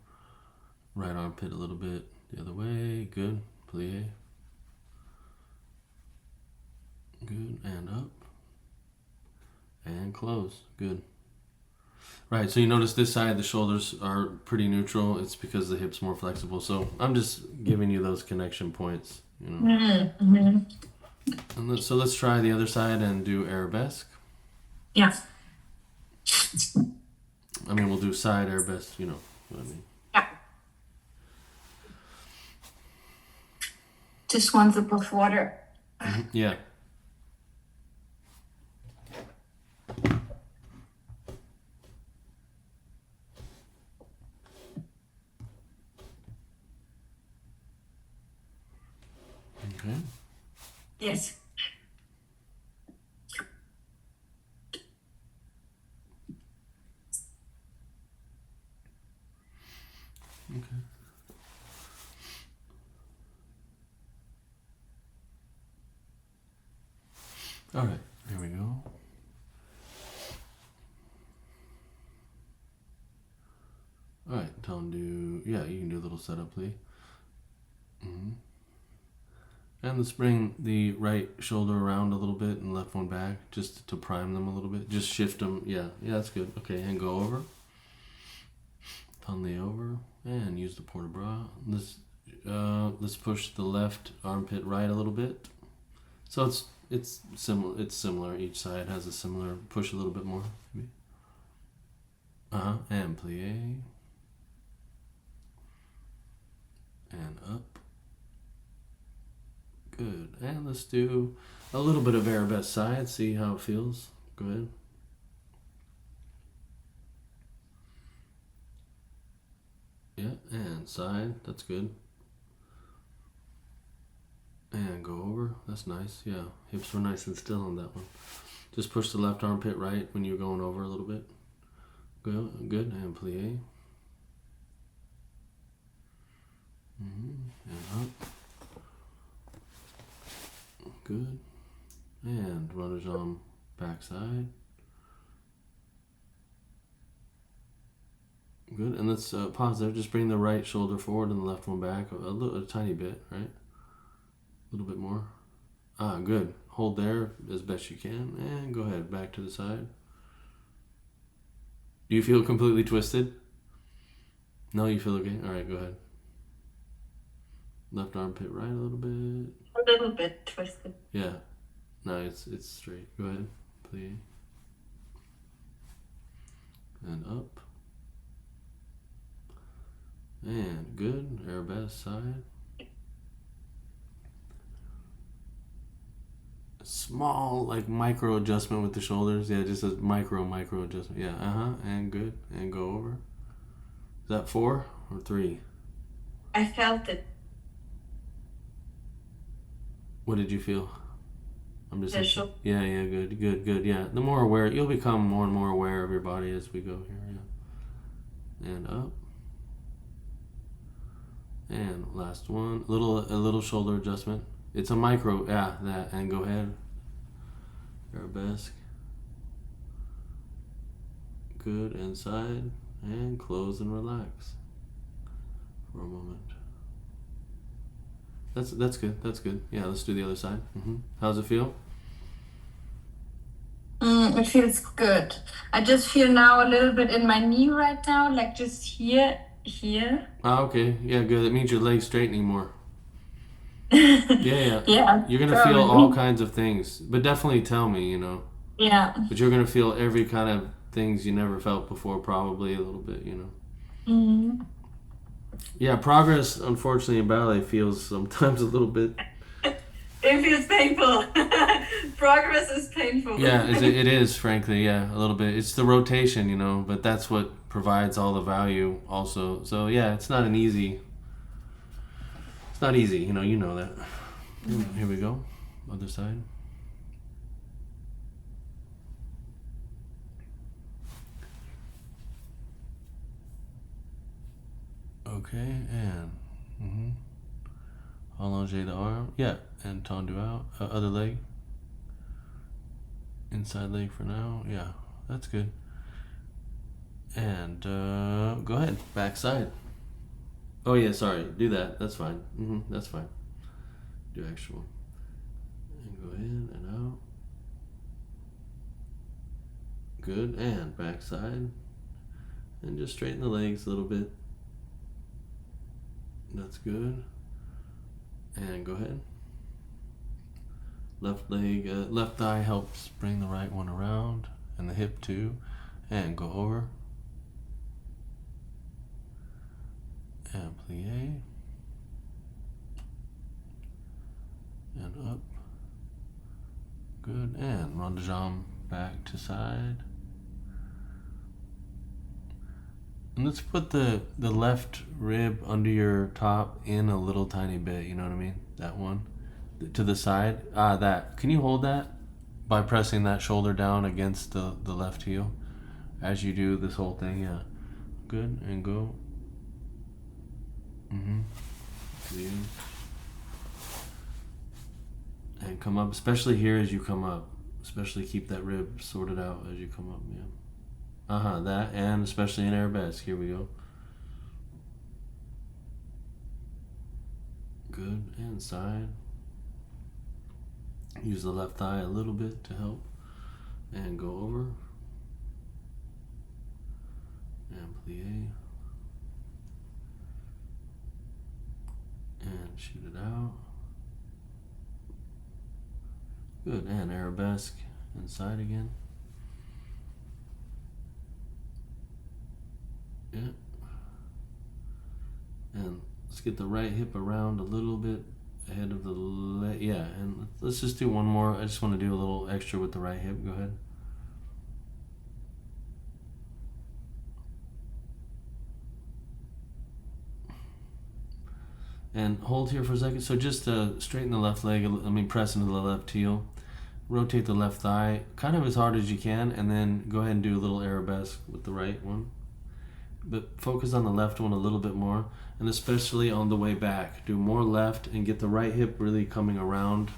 Right armpit a little bit the other way. Good. Plie. Good. And up. And close. Good. Right, so you notice this side, the shoulders are pretty neutral. It's because the hip's more flexible. So I'm just giving you those connection points, you know. And so let's try the other side and do arabesque. Yeah. I mean, we'll do side arabesque, you know what I mean. Yeah. Just one sip of water. Yeah. Okay. Yes. Okay. All right, here we go. All right, tell him to, yeah, you can do a little setup, please. And let's bring the right shoulder around a little bit and left one back just to prime them a little bit. Just shift them. Yeah, that's good. Okay, and go over. Tunley over and use the port de bras. Let's push the left armpit right a little bit. So it's similar. It's similar. Each side has a similar push a little bit more. And plie. And up. Good. And let's do a little bit of arabesque side. See how it feels. Go ahead. Yeah, and side. That's good. And go over. That's nice. Yeah, hips were nice and still on that one. Just push the left armpit right when you're going over a little bit. Good. And plie. And up. Good. And runners on backside. Good. And let's pause there. Just bring the right shoulder forward and the left one back a tiny bit, right? A little bit more. Good. Hold there as best you can. And go ahead. Back to the side. Do you feel completely twisted? No, you feel okay? All right, go ahead. Left armpit right a little bit. A little bit twisted. Yeah. No, it's straight. Go ahead, please. And up. And good. Arabesque side. Small, like micro adjustment with the shoulders. Yeah, just a micro adjustment. Yeah, and good. And go over. Is that 4 or 3? I felt it. What did you feel? I'm just Visual. Yeah, good. Yeah, the more aware you'll become, more and more aware of your body as we go here. Yeah, and up, and last one, a little shoulder adjustment. It's a micro, that, and go ahead. Arabesque. Good. Inside. And close and relax for a moment. That's good. That's good. Yeah, let's do the other side. How's it feel? It feels good. I just feel now a little bit in my knee right now, like just here. Ah, okay. Yeah, good. It means your leg's straightening more. Yeah. Yeah, You're gonna feel probably. all kinds of things, but definitely tell me, Yeah. But you're gonna feel every kind of things you never felt before, probably a little bit, Mm. Yeah, progress, unfortunately, in ballet feels sometimes a little bit. It feels painful. Progress is painful. Yeah, it is, frankly, yeah, a little bit. It's the rotation, but that's what provides all the value, also. So yeah, it's not easy. You know that. Here we go, other side. Okay, and allongez the arm. Yeah, and tendu out. Other leg. Inside leg for now. Yeah, that's good. And go ahead, back side. Oh yeah, sorry. Do that. That's fine. That's fine. Do actual. And go in and out. Good. And back side. And just straighten the legs a little bit. That's good. And go ahead. Left leg, left thigh helps bring the right one around, and the hip too. And go over. And plie. And up. Good. And rond de jambe back to side. And let's put the left rib under your top in a little tiny bit, you know what I mean? That one. To the side. That. Can you hold that by pressing that shoulder down against the left heel as you do this whole thing? Yeah. Good. And go. Leave. And come up, especially here as you come up. Especially keep that rib sorted out as you come up, yeah. That, and especially in arabesque. Here we go. Good, and side. Use the left thigh a little bit to help. And go over. And plie. And shoot it out. Good, and arabesque inside again. Yeah. And let's get the right hip around a little bit ahead of the leg. Yeah, and let's just do one more. I just want to do a little extra with the right hip. Go ahead. And hold here for a second. So just straighten the left leg, press into the left heel. Rotate the left thigh, kind of as hard as you can, and then go ahead and do a little arabesque with the right one. But focus on the left one a little bit more, and especially on the way back. Do more left and get the right hip really coming around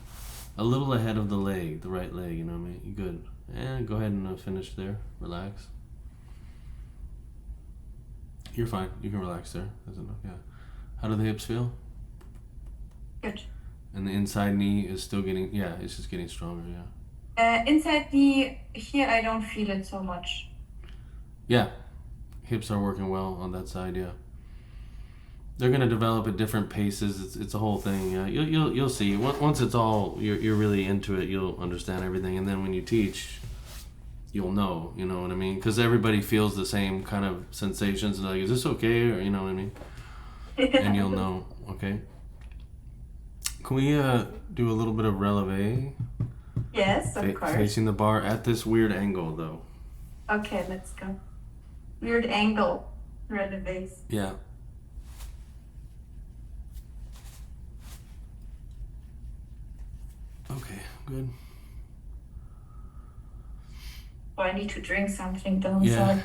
a little ahead of the leg, the right leg, you know what I mean? Good. And go ahead and finish there. Relax. You're fine. You can relax there. That's enough. Yeah. How do the hips feel? Good. And the inside knee is still getting, it's just getting stronger, yeah. Inside knee, here I don't feel it so much. Yeah. Hips are working well on that side, yeah. They're gonna develop at different paces. It's a whole thing. Yeah, you'll see. Once it's all you're really into it, you'll understand everything. And then when you teach, you'll know. You know what I mean? Because everybody feels the same kind of sensations. And like, is this okay? Or you know what I mean? And you'll know. Okay. Can we do a little bit of releve? Yes, of course. Facing the bar at this weird angle, though. Okay, let's go. Weird angle, releve. Yeah. Okay, good. Oh, I need to drink something though. Yeah.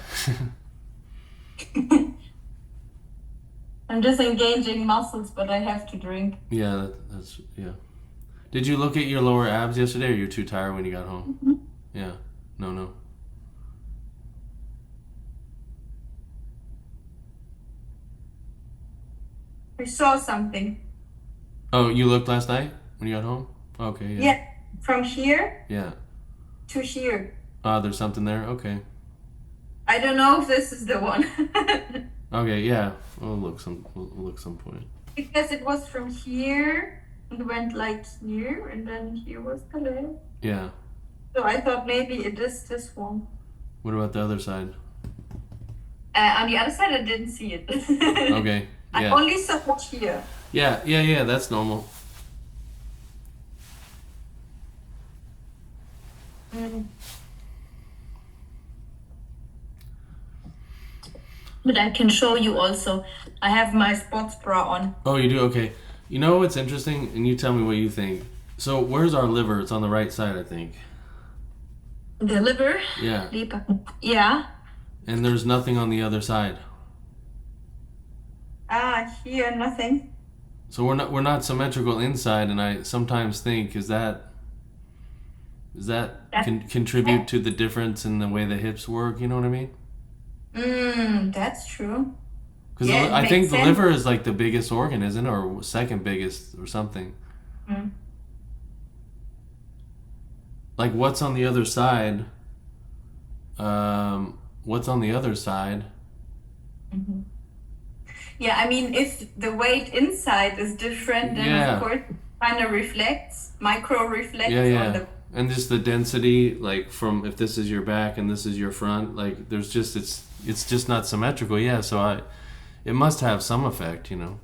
I'm just engaging muscles, but I have to drink. Yeah, that's yeah. Did you look at your lower abs yesterday, or you're too tired when you got home? Yeah. No. We saw something. Oh, you looked last night when you got home? Okay, yeah. Yeah, from here Yeah. to here. There's something there? Okay. I don't know if this is the one. Okay, yeah. We'll look some point. Because it was from here and went like here, and then here was the leg. Yeah. So I thought maybe it is this one. What about the other side? On the other side, I didn't see it. Okay. I Yeah. only saw it here. Yeah, that's normal. Mm. But I can show you also. I have my sports bra on. Oh, you do? Okay. You know what's interesting? And you tell me what you think. So, where's our liver? It's on the right side, I think. The liver? Yeah. Leber. Yeah. And there's nothing on the other side. Here, nothing. So we're not symmetrical inside, and I sometimes think is that contribute to the difference in the way the hips work? You know what I mean? That's true. Because Yeah, it I makes think the sense. liver is like the biggest organ, isn't it, or second biggest, or something? Mm. Like what's on the other side? What's on the other side? Mhm. Yeah, I mean, if the weight inside is different, then Yeah. of course it kind of micro reflects Yeah. on the. And just the density, like from if this is your back and this is your front, like there's just it's just not symmetrical. Yeah, so it must have some effect, you know.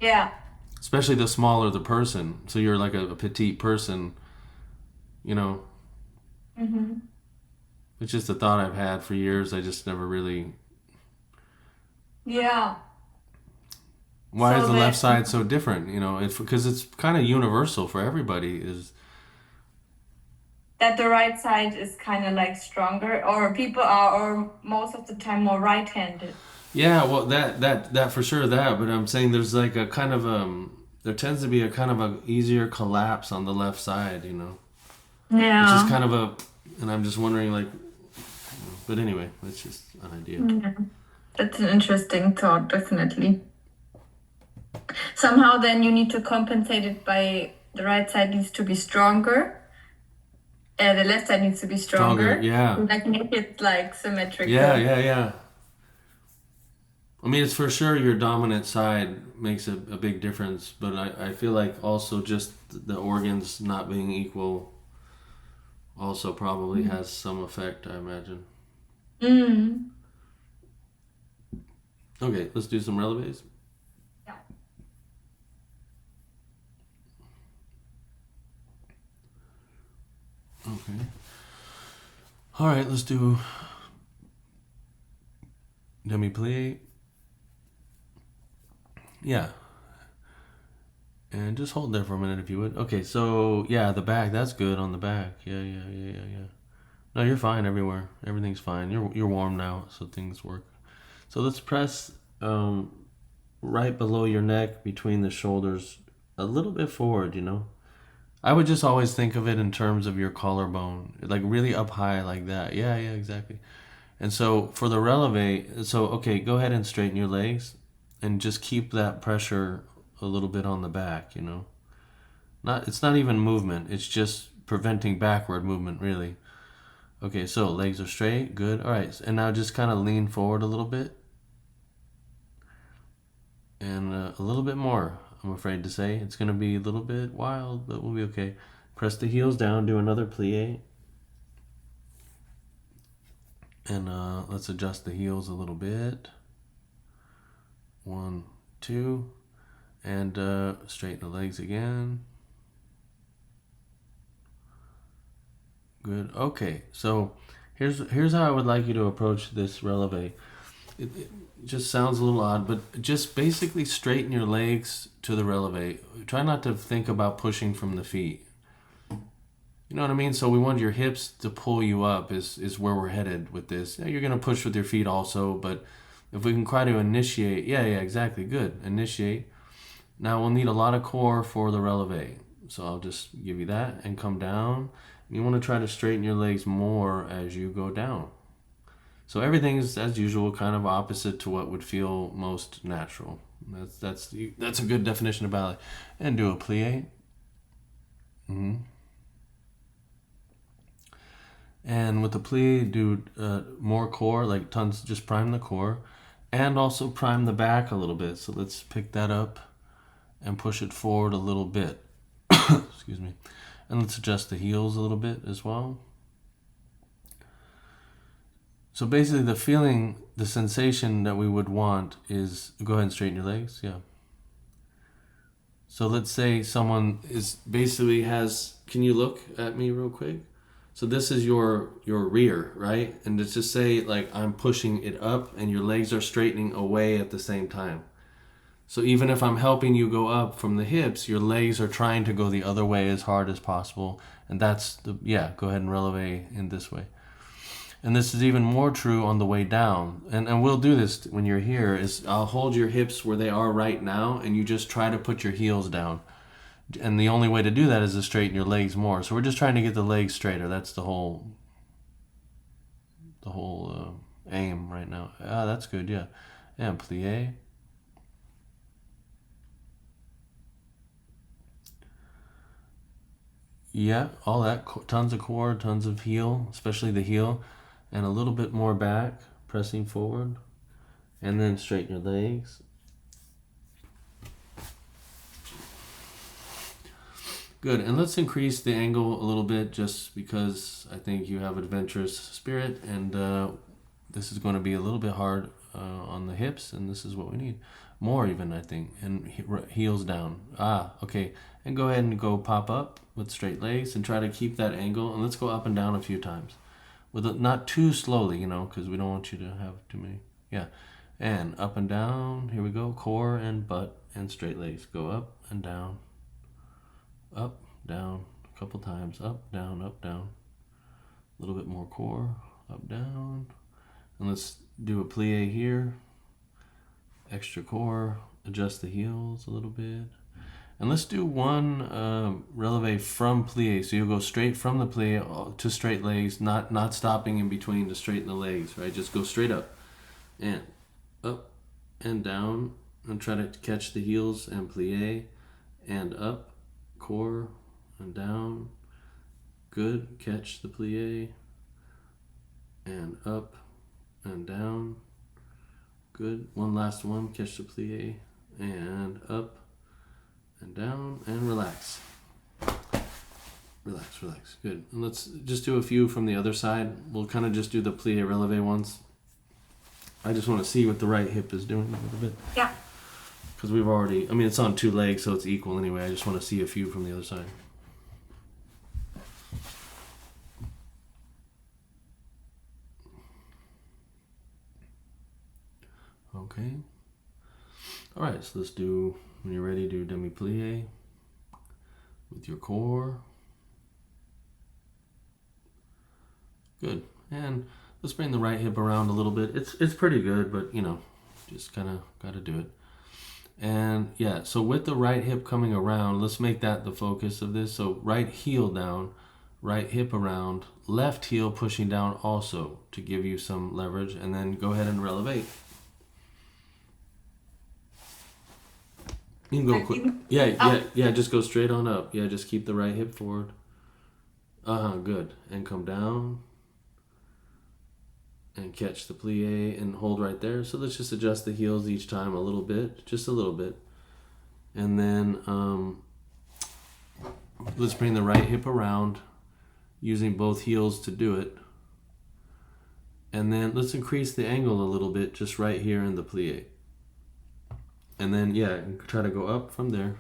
Yeah. Especially the smaller the person. So you're like a petite person, you know. Mm-hmm. It's just a thought I've had for years. I just never really. Yeah. Why So is the the- left side so different? You know, it's because it's kind of universal for everybody. Is That the right side is kind of like stronger, or people are, or most of the time, more right-handed. yeah, well that for sure that. But I'm saying there's like a kind of there tends to be a kind of a easier collapse on the left side. You know, Yeah. which is kind of a, and I'm just wondering like, but anyway, that's just an idea. Yeah. That's an interesting thought, definitely. Somehow, then you need to compensate it by the right side needs to be stronger. The left side needs to be stronger. Yeah. Like make it like symmetrical. Yeah. I mean, it's for sure your dominant side makes a big difference, but I feel like also just the organs not being equal also probably has some effect, I imagine. Mm. Okay, let's do some releves. Yeah. Okay. All right, let's do demi-plie. Yeah. And just hold there for a minute if you would. Okay, so yeah, the back, that's good on the back. Yeah. No, you're fine everywhere. Everything's fine. You're warm now, so things work. So let's press right below your neck, between the shoulders, a little bit forward, you know? I would just always think of it in terms of your collarbone, like really up high like that. Yeah, exactly. And so for the releve, so okay, go ahead and straighten your legs and just keep that pressure a little bit on the back, you know? It's not even movement, it's just preventing backward movement, really. Okay, so legs are straight, good. All right, and now just kind of lean forward a little bit. And a little bit more, I'm afraid to say. It's going to be a little bit wild, but we'll be okay. Press the heels down, do another plie. And let's adjust the heels a little bit. 1, 2. And straighten the legs again. Good. Okay, so here's how I would like you to approach this releve. It just sounds a little odd, but just basically straighten your legs to the releve. Try not to think about pushing from the feet. You know what I mean? So we want your hips to pull you up is where we're headed with this. Yeah, you're going to push with your feet also, but if we can try to initiate, yeah, exactly, good. Initiate. Now we'll need a lot of core for the releve. So I'll just give you that and come down. You want to try to straighten your legs more as you go down. So everything is, as usual, kind of opposite to what would feel most natural. That's a good definition of ballet. And do a plie. And with the plie, do more core, like tons. Just prime the core, and also prime the back a little bit. So let's pick that up and push it forward a little bit. Excuse me. And let's adjust the heels a little bit as well. So basically the feeling, the sensation that we would want is, go ahead and straighten your legs, yeah. So let's say someone is basically has, can you look at me real quick? So this is your rear, right? And let's just say like I'm pushing it up and your legs are straightening away at the same time. So even if I'm helping you go up from the hips, your legs are trying to go the other way as hard as possible. And that's go ahead and releve in this way. And this is even more true on the way down. And we'll do this when you're here, is I'll hold your hips where they are right now, and you just try to put your heels down. And the only way to do that is to straighten your legs more. So we're just trying to get the legs straighter. That's the whole aim right now. Ah, that's good, yeah. And plie. Yeah, all that, tons of core, tons of heel, especially the heel. And a little bit more back, pressing forward. And then straighten your legs. Good, and let's increase the angle a little bit just because I think you have adventurous spirit, and this is going to be a little bit hard on the hips, and this is what we need. More even, I think, and heels down. Okay, and go ahead and go pop up with straight legs and try to keep that angle, and let's go up and down a few times. Not too slowly, because we don't want you to have too many. Yeah, and up and down, here we go, core and butt and straight legs. Go up and down. Up, down, a couple times, up, down, a little bit more core, up, down, and let's do a plie here, extra core, adjust the heels a little bit, and let's do one releve from plie, so you'll go straight from the plie to straight legs, not stopping in between to straighten the legs, right, just go straight up, and down, and try to catch the heels and plie, and up, core and down, good, catch the plie, and up and down, good, one last one, catch the plie, and up and down, and relax, good. And let's just do a few from the other side. We'll kind of just do the plie releve once. I just want to see what the right hip is doing a little bit. Yeah. Because we've already, it's on two legs, so it's equal anyway. I just want to see a few from the other side. Okay. All right, so let's do, when you're ready, do demi-plie with your core. Good. And let's bring the right hip around a little bit. It's pretty good, but, just kind of got to do it. And yeah, so with the right hip coming around, let's make that the focus of this. So right heel down, right hip around, left heel pushing down also to give you some leverage, and then go ahead and releve. You can go quick. Yeah, just go straight on up. Yeah, just keep the right hip forward. Good. And come down. And catch the plie and hold right there. So let's just adjust the heels each time a little bit, just a little bit. And then let's bring the right hip around using both heels to do it. And then let's increase the angle a little bit just right here in the plie. And then, try to go up from there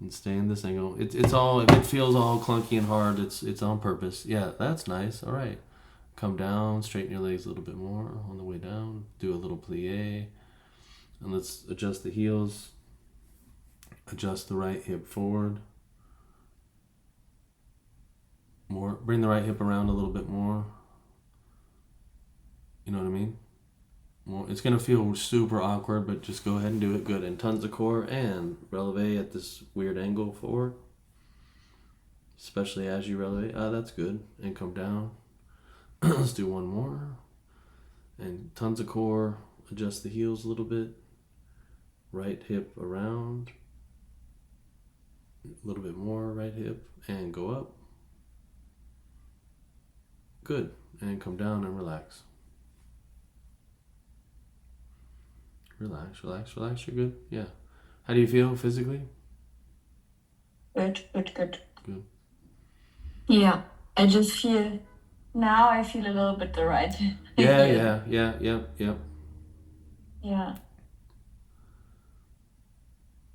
and stay in this angle. It's all, if it feels all clunky and hard, it's on purpose. Yeah, that's nice. All right. Come down, straighten your legs a little bit more on the way down. Do a little plie. And let's adjust the heels. Adjust the right hip forward. More. Bring the right hip around a little bit more. You know what I mean? More. It's going to feel super awkward, but just go ahead and do it. Good. And tons of core and releve at this weird angle forward. Especially as you releve. That's good. And come down. Let's do one more. And tons of core. Adjust the heels a little bit. right hip around. A little bit more right hip and go up. Good. And come down and relax. Relax, relax, relax. You're good. Yeah. How do you feel physically? Good. Good. Yeah, I just feel now I feel a little bit the right. Yeah, Yeah. yep. Yeah.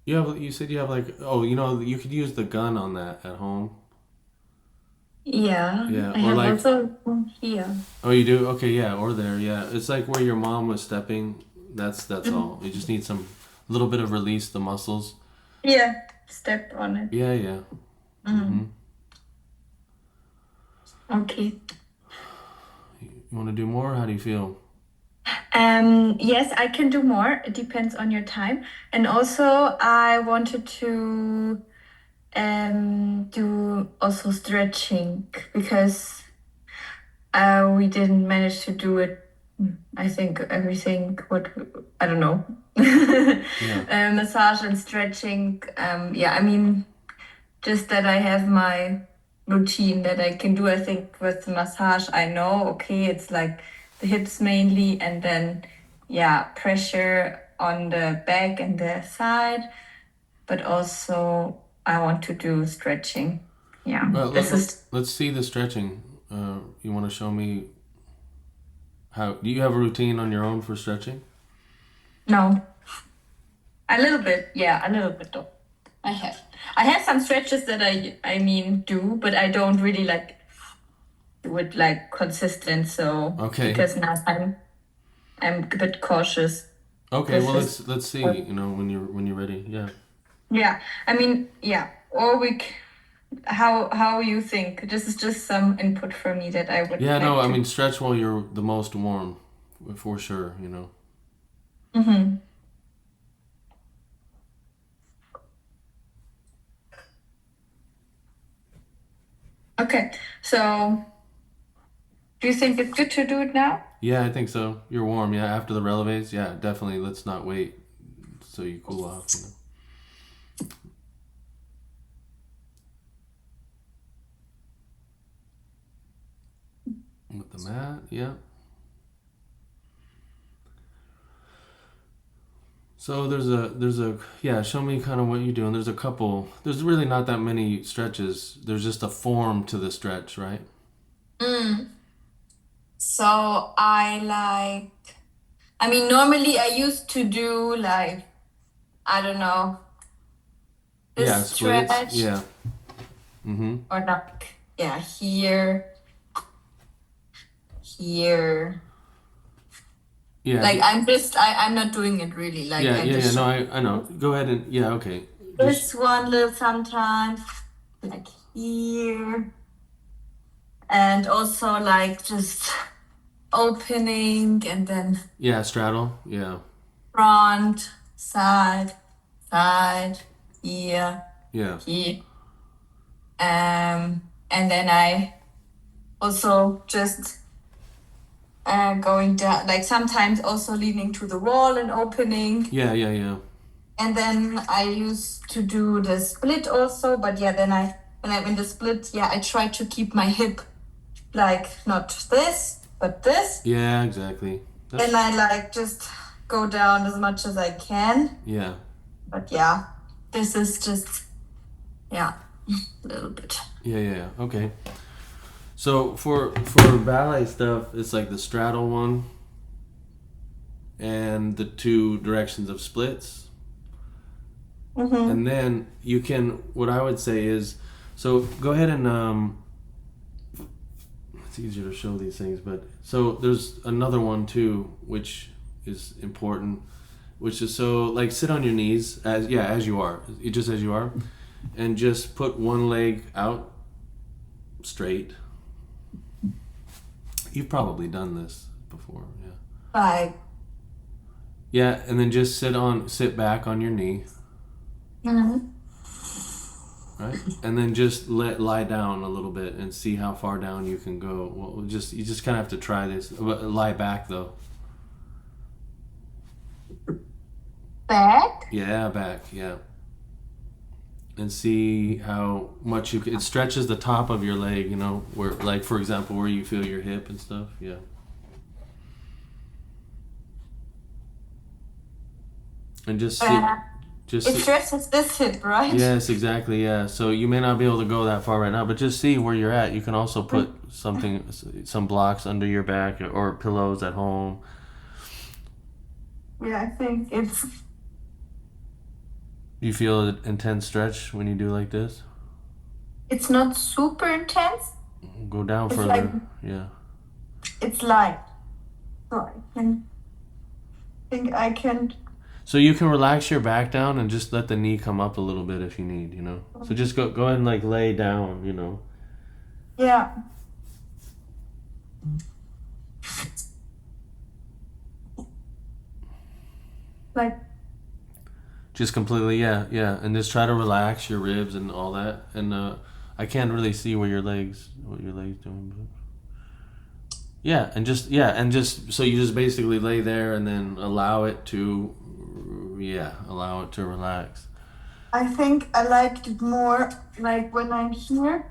You said you have like, oh, you could use the gun on that at home. Yeah. Yeah, I or have like, also one here. oh, you do? Okay, yeah, or there, yeah. It's like where your mom was stepping. That's Mhm. all. You just need some little bit of release the muscles. Yeah. Step on it. Yeah. Mm-hmm. Mm. Okay. You want to do more? How do you feel? Yes, I can do more. It depends on your time. And also, I wanted to do also stretching because we didn't manage to do it. I think everything what I don't know. Yeah. Massage and stretching. Yeah, I mean, just that I have my routine that I can do. I think with the massage, I know, okay, it's like the hips mainly, and then, yeah, pressure on the back and the side, but also I want to do stretching. Yeah, Well, this is let's see the stretching. You want to show me how? Do you have a routine on your own for stretching? no, a little bit, yeah, a little bit though. I have. I have some stretches that I mean do, but I don't really like do it like consistent. So Okay. because now I'm a bit cautious. Okay. This Well, is let's see. When you're ready. Yeah. yeah. I mean yeah. Or how you think? This is just some input for me that I would Yeah. No. like I to. mean, stretch while you're the most warm, for sure. Mm-hmm. Okay. So do you think it's good to do it now? Yeah, I think so. You're warm. Yeah. After the releves. Yeah. Definitely. Let's not wait so you cool off. With the mat. Yeah. So there's a yeah, show me kind of what you're doing. There's really not that many stretches. There's just a form to the stretch, right? Mm. So I mean, normally I used to do like, I don't know, Yeah, this splits. stretch Yeah. Mm-hmm. or not. Yeah, here. Yeah. Like I'm not doing it really. Like I Yeah. just No, show I know. Go ahead and yeah, okay. Just this one little sometimes, like here, and also like just opening and then yeah, straddle. Yeah. front, side, here, Yeah. here. And then I also just going down, like sometimes also leaning to the wall and opening. Yeah. And then I used to do the split also, but yeah, then when I'm in the split, yeah, I try to keep my hip like not this, but this. Yeah, exactly. And I like just go down as much as I can. Yeah. But yeah, this is just, yeah, a little bit. Yeah. Okay. So for ballet stuff, it's like the straddle one and the two directions of splits. Mm-hmm. And then you can, what I would say is, so go ahead and it's easier to show these things, but so there's another one too, which is important, which is so like sit on your knees as you are, just as you are, and just put one leg out straight. You've probably done this before, yeah. Like, Yeah, and then just sit back on your knee, mm-hmm. right? And then just lie down a little bit and see how far down you can go. Well, you just kind of have to try this. Lie back though. Back? Yeah, back, yeah. And see how much you can, it stretches the top of your leg, you know, where, like, for example, where you feel your hip and stuff, yeah. And just see, It stretches this hip, right? yes, exactly, yeah. So you may not be able to go that far right now, but just see where you're at. You can also put some blocks under your back or pillows at home. Yeah, I think it's... You feel an intense stretch when you do like this? It's not super intense. Go down It's further, like, yeah. it's light. So think I can... So you can relax your back down and just let the knee come up a little bit if you need, you know. So just go ahead and like lay down, you know. Yeah. Like, Just completely, yeah, yeah, and just try to relax your ribs and all that. And I can't really see what your legs doing, but yeah, and just so you just basically lay there and then allow it to relax. I think I liked it more like when I'm here.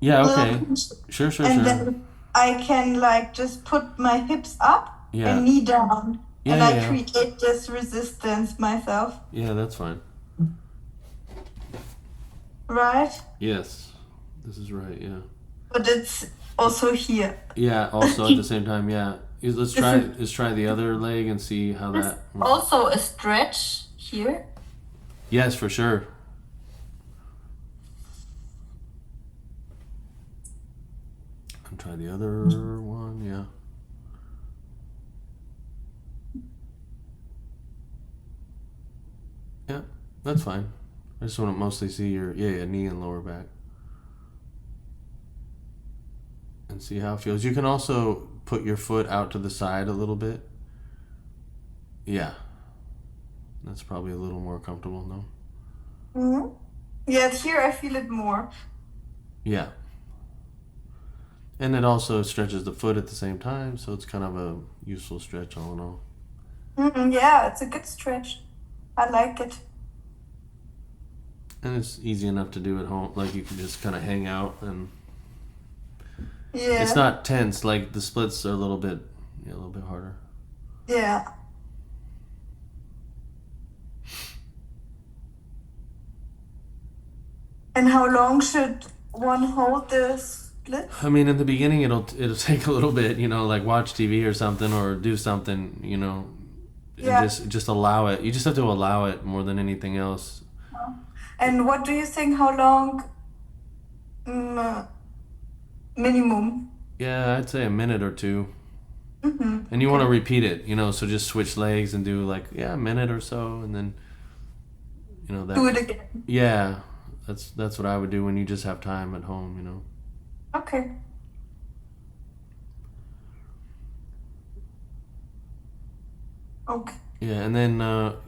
Yeah, Little okay, pinch. sure. And then I can like just put my hips up Yeah, and knee down. yeah, And I yeah. create this resistance myself, Yeah, that's fine. right? Yes, this is right. Yeah. But it's also here. Yeah. Also at the same time, yeah. Let's try the other leg and see how that. Also a stretch here. Yes, for sure. And try the other one. Yeah. Yeah, that's fine. I just want to mostly see your knee and lower back. And see how it feels. You can also put your foot out to the side a little bit. Yeah. That's probably a little more comfortable, no? Mm-hmm. Yeah, here I feel it more. Yeah. And it also stretches the foot at the same time, so it's kind of a useful stretch all in all. Yeah, it's a good stretch. I like it. And it's easy enough to do at home. Like you can just kind of hang out and Yeah. it's not tense. Like the splits are a little bit harder. Yeah. And how long should one hold the split? I mean, in the beginning, it'll take a little bit, you know, like watch TV or something, or do something, you know, and Yeah. just allow it. You just have to allow it more than anything else. And what do you think? How long? Minimum. Yeah, I'd say a minute or two, Mm-hmm. and you want to repeat it, you know, so just switch legs and do like a minute or so, and then, you know, Do it that. again. Yeah, that's what I would do when you just have time at home, you know. Okay. Okay. Yeah, and then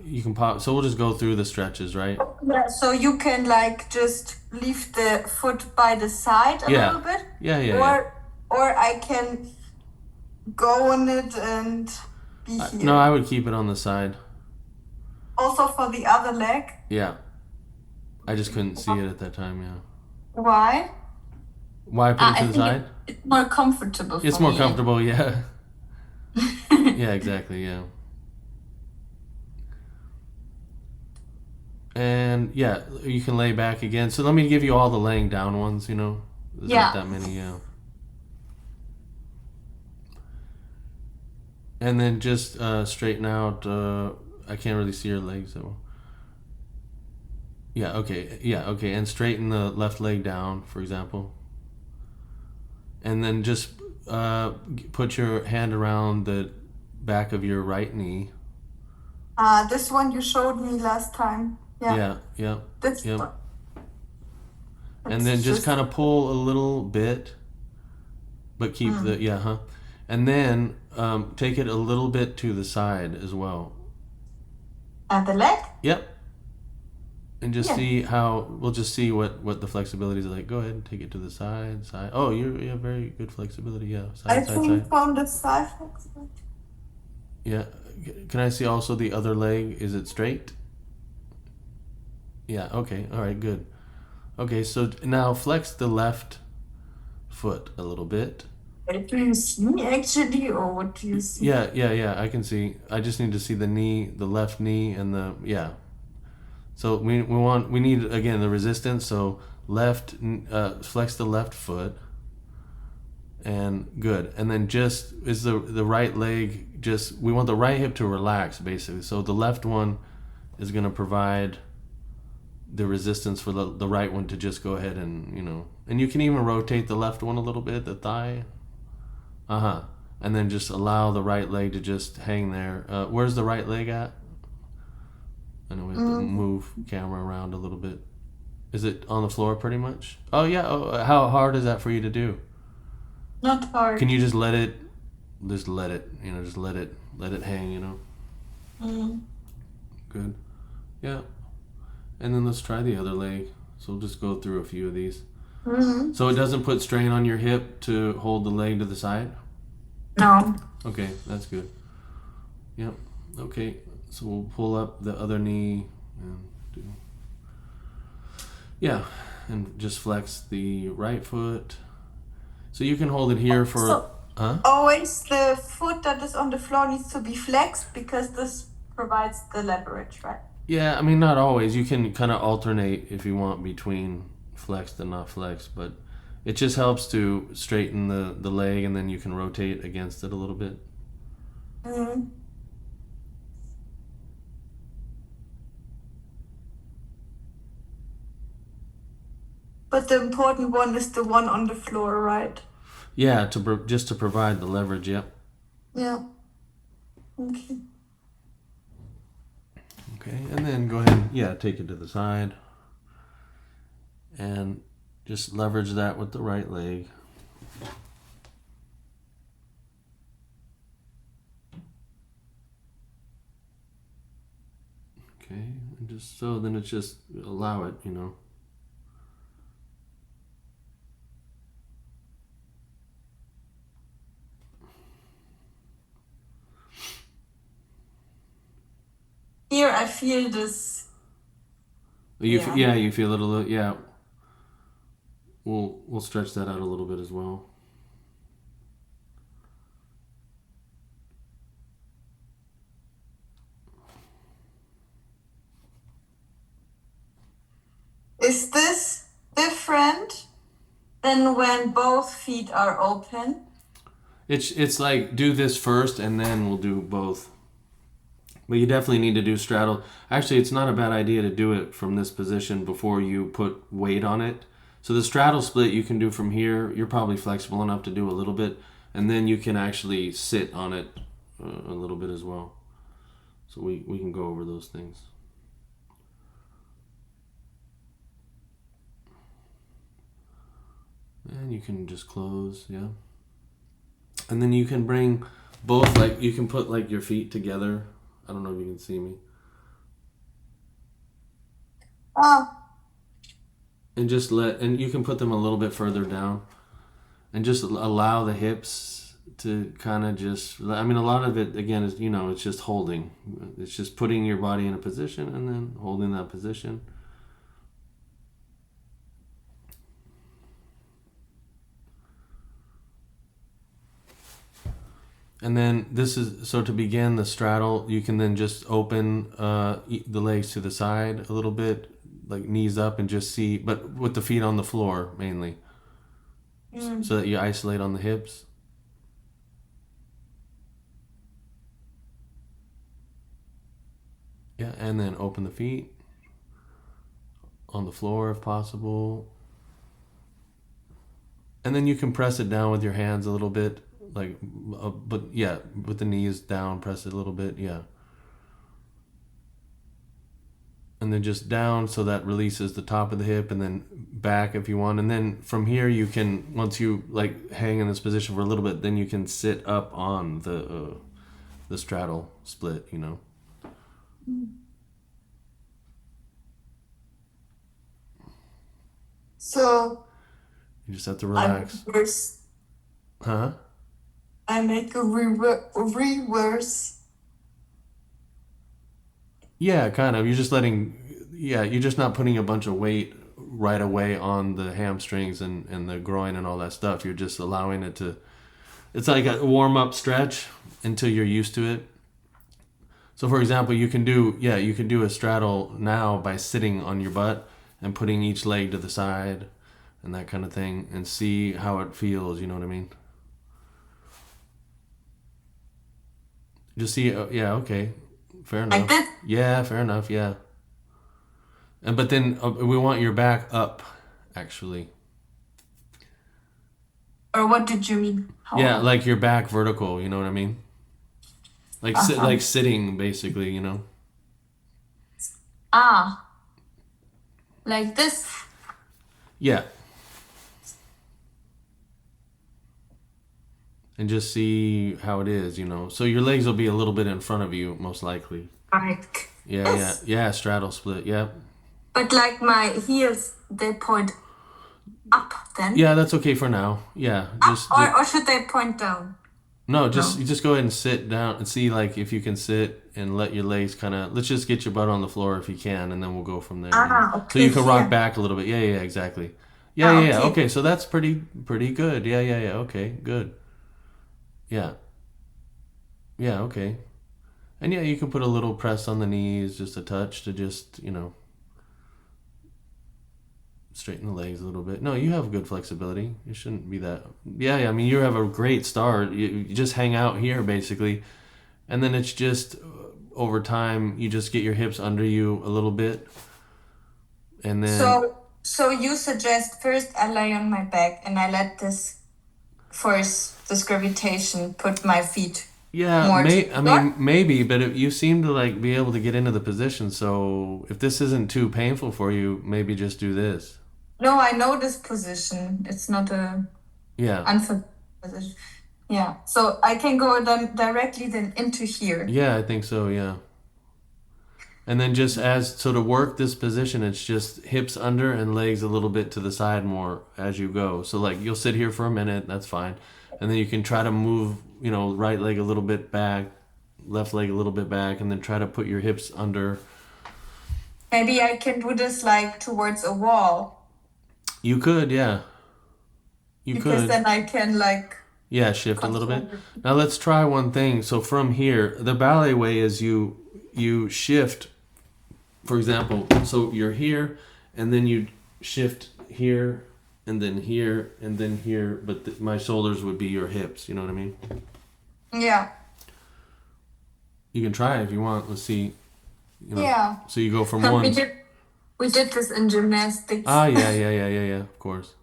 you can pop. So we'll just go through the stretches, right? Yeah. So you can like just leave the foot by the side a Yeah. little bit, Yeah. or I can go on it and be here. No, I would keep it on the side. Also for the other leg. Yeah. I just couldn't see it at that time, yeah. Why? Why put it to the side? It's more comfortable for It's more me. comfortable, yeah. Yeah, exactly, yeah. And yeah, you can lay back again. So let me give you all the laying down ones, you know. There's not that many, yeah. And then just straighten out. I can't really see your legs though. Yeah, okay. And straighten the left leg down, for example. And then just put your hand around the back of your right knee. This one you showed me last time. Yeah. This Yep. one. And then just kind of pull a little bit, but keep and then take it a little bit to the side as well. And the leg? Yep. And just see we'll just see what the flexibility is like. Go ahead and take it to the side. Oh, you have very good flexibility. Yeah, I side. think from the side flexibility. Yeah, can I see also the other leg? Is it straight? Yeah, okay. All right, good. Okay, so now flex the left foot a little bit. Do you see actually, or what do you see? Yeah, I can see. I just need to see the knee, the left knee, and the, yeah. So we need, again, the resistance. So left, flex the left foot, and good. And then just, is the right leg, just, we want the right hip to relax, basically. So the left one is going to provide the resistance for the right one to just go ahead and, and you can even rotate the left one a little bit, the thigh. And then just allow the right leg to just hang there. Where's the right leg at? I know we have to move camera around a little bit. Is it on the floor pretty much? Oh yeah. Oh, how hard is that for you to do? Not hard. Can you just let it, just let it hang, Good. Yeah. And then let's try the other leg. So we'll just go through a few of these. So it doesn't put strain on your hip to hold the leg to the side? No. Okay, that's good. Yep. Okay, so we'll pull up the other knee and do. Yeah, and just flex the right foot. So you can hold it here for. So, always the foot that is on the floor needs to be flexed because this provides the leverage, right? Yeah, I mean, not always. You can kind of alternate if you want between flexed and not flexed, but it just helps to straighten the leg, and then you can rotate against it a little bit. But the important one is the one on the floor, right? Yeah, just to provide the leverage. Yep. Yeah. Okay. Okay, and then go ahead and, take it to the side. And just leverage that with the right leg. Okay, and just so then it's just allow it, Here I feel this. You feel it a little. Yeah, we'll stretch that out a little bit as well. Is this different than when both feet are open? It's like do this first and then we'll do both. But you definitely need to do straddle. Actually, it's not a bad idea to do it from this position before you put weight on it. So the straddle split you can do from here. You're probably flexible enough to do a little bit, and then you can actually sit on it a little bit as well. So we can go over those things. And you can just close, yeah. And then you can bring both, like you can put like your feet together. I don't know if you can see me. And just and you can put them a little bit further down. And just allow the hips to kind of just, I mean, a lot of it, again, is, it's just holding. It's just putting your body in a position and then holding that position. And then this is, so to begin the straddle, you can then just open the legs to the side a little bit, like knees up, and just see, but with the feet on the floor mainly. So that you isolate on the hips. Yeah, and then open the feet on the floor if possible. And then you can press it down with your hands a little bit, like, but yeah, with the knees down, press it a little bit, yeah. And then just down, so that releases the top of the hip, and then back if you want. And then from here you can, once you like hang in this position for a little bit, then you can sit up on the straddle split, So You just have to relax. Huh? I make a reverse. Yeah, kind of. You're just letting, yeah, you're just not putting a bunch of weight right away on the hamstrings and the groin and all that stuff. You're just allowing it to, it's like a warm up stretch until you're used to it. So for example, you can do a straddle now by sitting on your butt and putting each leg to the side and that kind of thing and see how it feels, you know what I mean? Just see, yeah, okay. Fair Like enough. this? Yeah, fair enough, yeah. And but then we want your back up actually. Or what did you mean? How Yeah, up? like your back vertical, you know what I mean? Uh-huh. Like sitting basically, you know. Ah, like this. Yeah. And just see how it is, you know. So your legs will be a little bit in front of you most likely. Like Yeah, yeah. this. Yeah, straddle split. Yeah. But like my heels, they point up then. Yeah, that's okay for now. Yeah, Up just or should they point down? no, just No. you just go ahead and sit down and see like if you can sit and let your legs kind of let's just get your butt on the floor if you can and then we'll go from there, you know. Ah, So okay, you can rock here. back a little bit. Yeah, yeah, exactly. Yeah, Ah, yeah, yeah. okay. Okay, so that's pretty good. Yeah, yeah, yeah. Okay, good. Yeah. Yeah, okay. And yeah, you can put a little press on the knees, just a touch to just, you know, straighten the legs a little bit. No, you have good flexibility. You shouldn't be that. Yeah, yeah. I mean, you have a great start. You just hang out here basically, and then it's just over time you just get your hips under you a little bit, and then So you suggest first I lay on my back and I let this force, this gravitation, put my feet yeah, more to the I floor? mean maybe, but you seem to like be able to get into the position. So if this isn't too painful for you, maybe just do this. No, I know this position. It's not a Yeah, unfamiliar position. Yeah. So I can go then directly then into here. yeah, I think so. Yeah. And then just as so to work this position, it's just hips under and legs a little bit to the side more as you go. So like you'll sit here for a minute, that's fine, and then you can try to move, you know, right leg a little bit back, left leg a little bit back, and then try to put your hips under. Maybe I can do this like towards a wall You could, yeah, you because could, then I can like yeah, shift a little bit. control it. Now let's try one thing. So from here, the ballet way is you shift. For example, so you're here, and then you shift here, and then here, and then here, but my shoulders would be your hips. You know what I mean? Yeah. You can try it if you want. Let's see. You know. Yeah. So you go from We one. did we did this in gymnastics. Ah, yeah, yeah, yeah, yeah, yeah. Of course.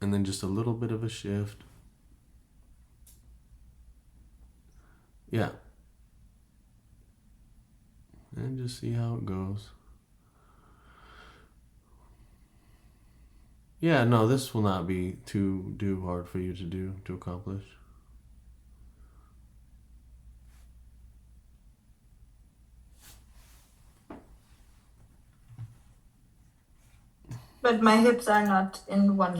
And then just a little bit of a shift. Yeah. And just see how it goes. Yeah, no, this will not be too hard for you to accomplish. But my hips are not in one